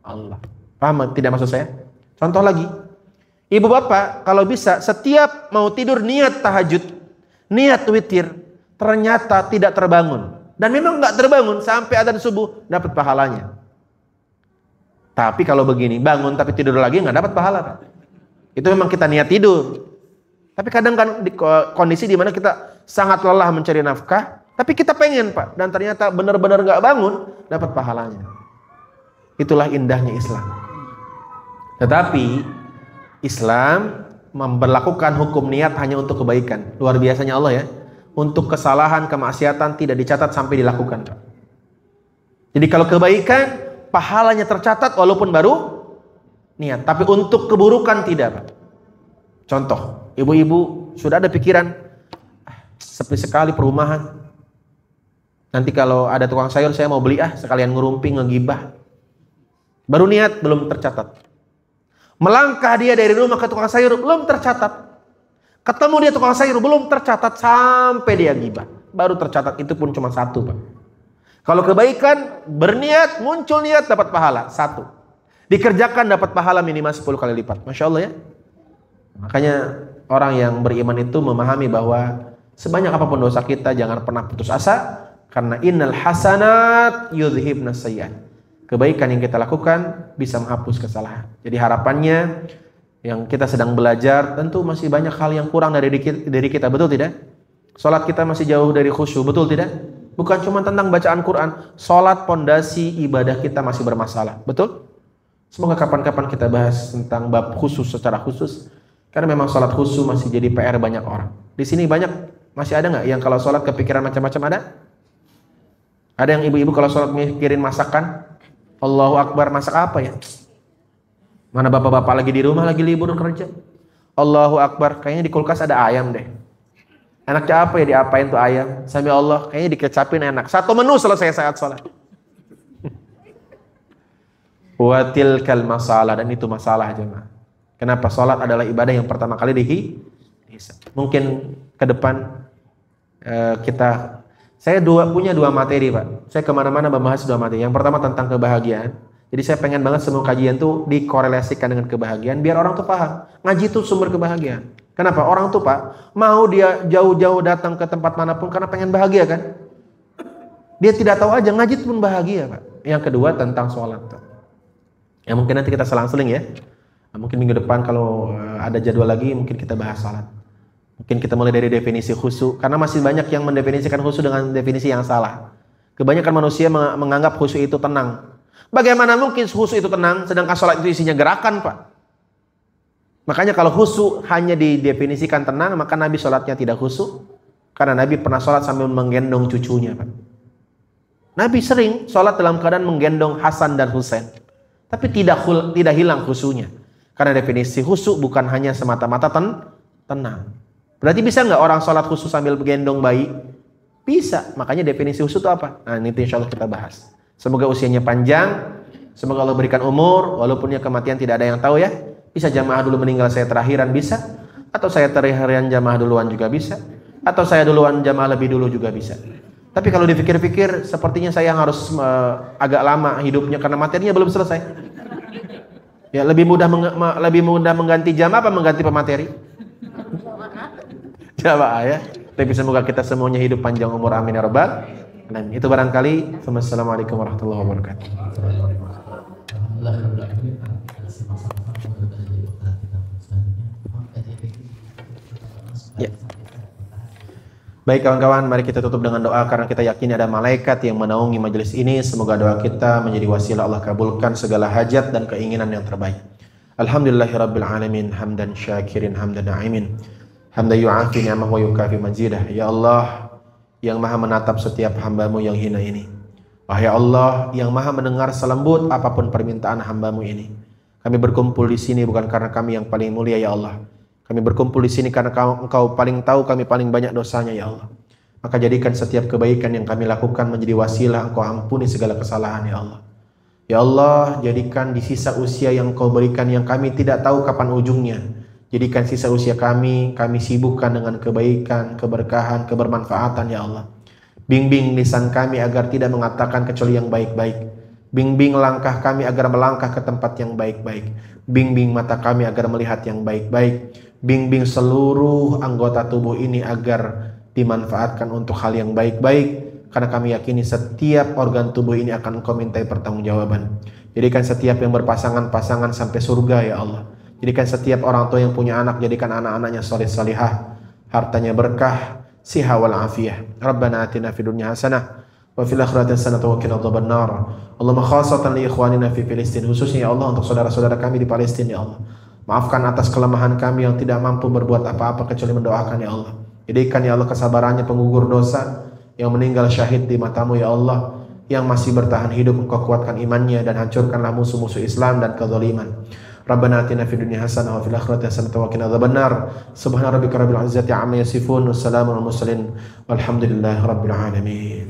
Allah. Paham tidak maksud saya? Contoh lagi, ibu bapak kalau bisa setiap mau tidur niat tahajud, niat witir, ternyata tidak terbangun. Dan memang nggak terbangun sampai adzan subuh, dapat pahalanya. Tapi kalau begini, bangun tapi tidur lagi nggak dapat pahala, Pak. Itu memang kita niat tidur. Tapi kadang kan di kondisi di mana kita sangat lelah mencari nafkah, tapi kita pengen, Pak, dan ternyata benar-benar nggak bangun, dapat pahalanya. Itulah indahnya Islam. Tetapi Islam memberlakukan hukum niat hanya untuk kebaikan. Luar biasanya Allah ya. Untuk kesalahan, kemaksiatan tidak dicatat sampai dilakukan. Jadi kalau kebaikan, pahalanya tercatat walaupun baru niat. Tapi untuk keburukan tidak, Pak. Contoh, ibu-ibu sudah ada pikiran, sepi sekali perumahan. Nanti kalau ada tukang sayur saya mau beli sekalian ngerumping, ngegibah. Baru niat belum tercatat. Melangkah dia dari rumah ke tukang sayur belum tercatat. Ketemu dia tukang sayur belum tercatat sampai dia gibah. Baru tercatat, itu pun cuma 1, Pak. Kalau kebaikan berniat muncul niat dapat pahala 1. Dikerjakan dapat pahala minimal 10 kali lipat. Masya Allah ya. Makanya orang yang beriman itu memahami bahwa sebanyak apapun dosa kita jangan pernah putus asa, karena innal hasanat yudhibnas sayyi'at. Kebaikan yang kita lakukan bisa menghapus kesalahan. Jadi harapannya yang kita sedang belajar, tentu masih banyak hal yang kurang dari kita, betul tidak? Salat kita masih jauh dari khusyuk, betul tidak? Bukan cuma tentang bacaan Quran, salat pondasi ibadah kita masih bermasalah, betul? Semoga kapan-kapan kita bahas tentang bab khusus secara khusus. Karena memang sholat khusyuk masih jadi PR banyak orang. Di sini banyak, masih ada nggak yang kalau sholat kepikiran macam-macam ada? Ada yang ibu-ibu kalau sholat mikirin masakan? Allahu Akbar, masak apa ya? Mana bapak-bapak lagi di rumah, lagi libur kerja? Allahu Akbar, kayaknya di kulkas ada ayam deh. Enaknya apa ya, diapain tuh ayam? Sambil Allah, kayaknya dikecapin enak. 1 menu selesai saat sholat. Watilkal masalah, dan itu masalah jemaah. Kenapa sholat adalah ibadah yang pertama kali dihisab. Mungkin ke depan saya punya 2 materi, Pak. Saya kemana-mana membahas 2 materi. Yang pertama tentang kebahagiaan. Jadi saya pengen banget semua kajian tuh dikorelasikan dengan kebahagiaan, biar orang tuh paham. Ngaji itu sumber kebahagiaan. Kenapa? Orang tuh, Pak, mau dia jauh-jauh datang ke tempat manapun karena pengen bahagia kan? Dia tidak tahu aja, ngaji itu pun bahagia, Pak. Yang kedua tentang sholat. Ya mungkin nanti kita selang-seling ya. Mungkin minggu depan kalau ada jadwal lagi mungkin kita bahas salat. Mungkin kita mulai dari definisi khusyuk, karena masih banyak yang mendefinisikan khusyuk dengan definisi yang salah. Kebanyakan manusia menganggap khusyuk itu tenang. Bagaimana mungkin khusyuk itu tenang sedangkan salat itu isinya gerakan, Pak? Makanya kalau khusyuk hanya didefinisikan tenang, maka Nabi salatnya tidak khusyuk. Karena Nabi pernah salat sambil menggendong cucunya, Pak. Nabi sering salat dalam keadaan menggendong Hasan dan Husain. Tapi tidak hilang khusyuknya. Karena definisi khusyuk bukan hanya semata-mata tenang. Berarti bisa nggak orang sholat khusyuk sambil gendong bayi? Bisa. Makanya definisi khusyuk itu apa? Nah, ini insya Allah kita bahas. Semoga usianya panjang. Semoga Allah berikan umur. Walaupun ya kematian tidak ada yang tahu ya. Bisa jamaah dulu meninggal saya terakhiran bisa. Atau saya terakhiran jamaah duluan juga bisa. Atau saya duluan jamaah lebih dulu juga bisa. Tapi kalau dipikir-pikir sepertinya saya harus agak lama hidupnya karena materinya belum selesai. Ya lebih mudah mengganti jamaah apa mengganti pemateri? Jamaah ya. Tapi semoga kita semuanya hidup panjang umur, amin ya rabbal alamin. Itu barangkali. Wassalamualaikum warahmatullahi wabarakatuh. Ya. Baik kawan-kawan, mari kita tutup dengan doa karena kita yakin ada malaikat yang menaungi majelis ini. Semoga doa kita menjadi wasilah Allah kabulkan segala hajat dan keinginan yang terbaik. Alhamdulillahirabbil alamin, hamdan syakirin hamdan na'imin. Hamdan yu'afi ni'amahu wa yukafi mazidah. Ya Allah yang maha menatap setiap hambamu yang hina ini. Wahai Allah yang maha mendengar selembut apapun permintaan hambamu ini. Kami berkumpul di sini bukan karena kami yang paling mulia ya Allah. Kami berkumpul di sini karena Engkau paling tahu kami paling banyak dosanya ya Allah. Maka jadikan setiap kebaikan yang kami lakukan menjadi wasilah Engkau ampuni segala kesalahan ya Allah. Ya Allah, jadikan di sisa usia yang Engkau berikan yang kami tidak tahu kapan ujungnya. Jadikan sisa usia kami sibukkan dengan kebaikan, keberkahan, kebermanfaatan ya Allah. Bimbing lisan kami agar tidak mengatakan kecuali yang baik-baik. Bimbing langkah kami agar melangkah ke tempat yang baik-baik. Bimbing mata kami agar melihat yang baik-baik. Bimbing seluruh anggota tubuh ini agar dimanfaatkan untuk hal yang baik-baik. Karena kami yakini setiap organ tubuh ini akan Engkau mintai pertanggungjawaban. Jadikan setiap yang berpasangan-pasangan sampai surga ya Allah. Jadikan setiap orang tua yang punya anak, jadikan anak-anaknya soleh-solihah, hartanya berkah, siha wal afiyah. Rabbana atina fid dunya hasanah wa fil akhirati hasanah wa qina adzabannar. Allahumma khassatan li ikhwanina fi Filistin, khususnya ya Allah untuk saudara-saudara kami di Palestina ya Allah. Maafkan atas kelemahan kami yang tidak mampu berbuat apa-apa kecuali mendoakan ya Allah. Jadikan ya Allah kesabarannya penggugur dosa yang meninggal syahid di matamu ya Allah. Yang masih bertahan hidup Engkau kuatkan imannya dan hancurkanlah musuh-musuh Islam dan kezaliman. Rabbana atina fid dunya hasanah wa fil akhirati hasanah wa qina adzabannar. Subhana rabbika rabbil izzati amma yasifun. Wassalamun alal mursalin walhamdulillahi rabbil alamin.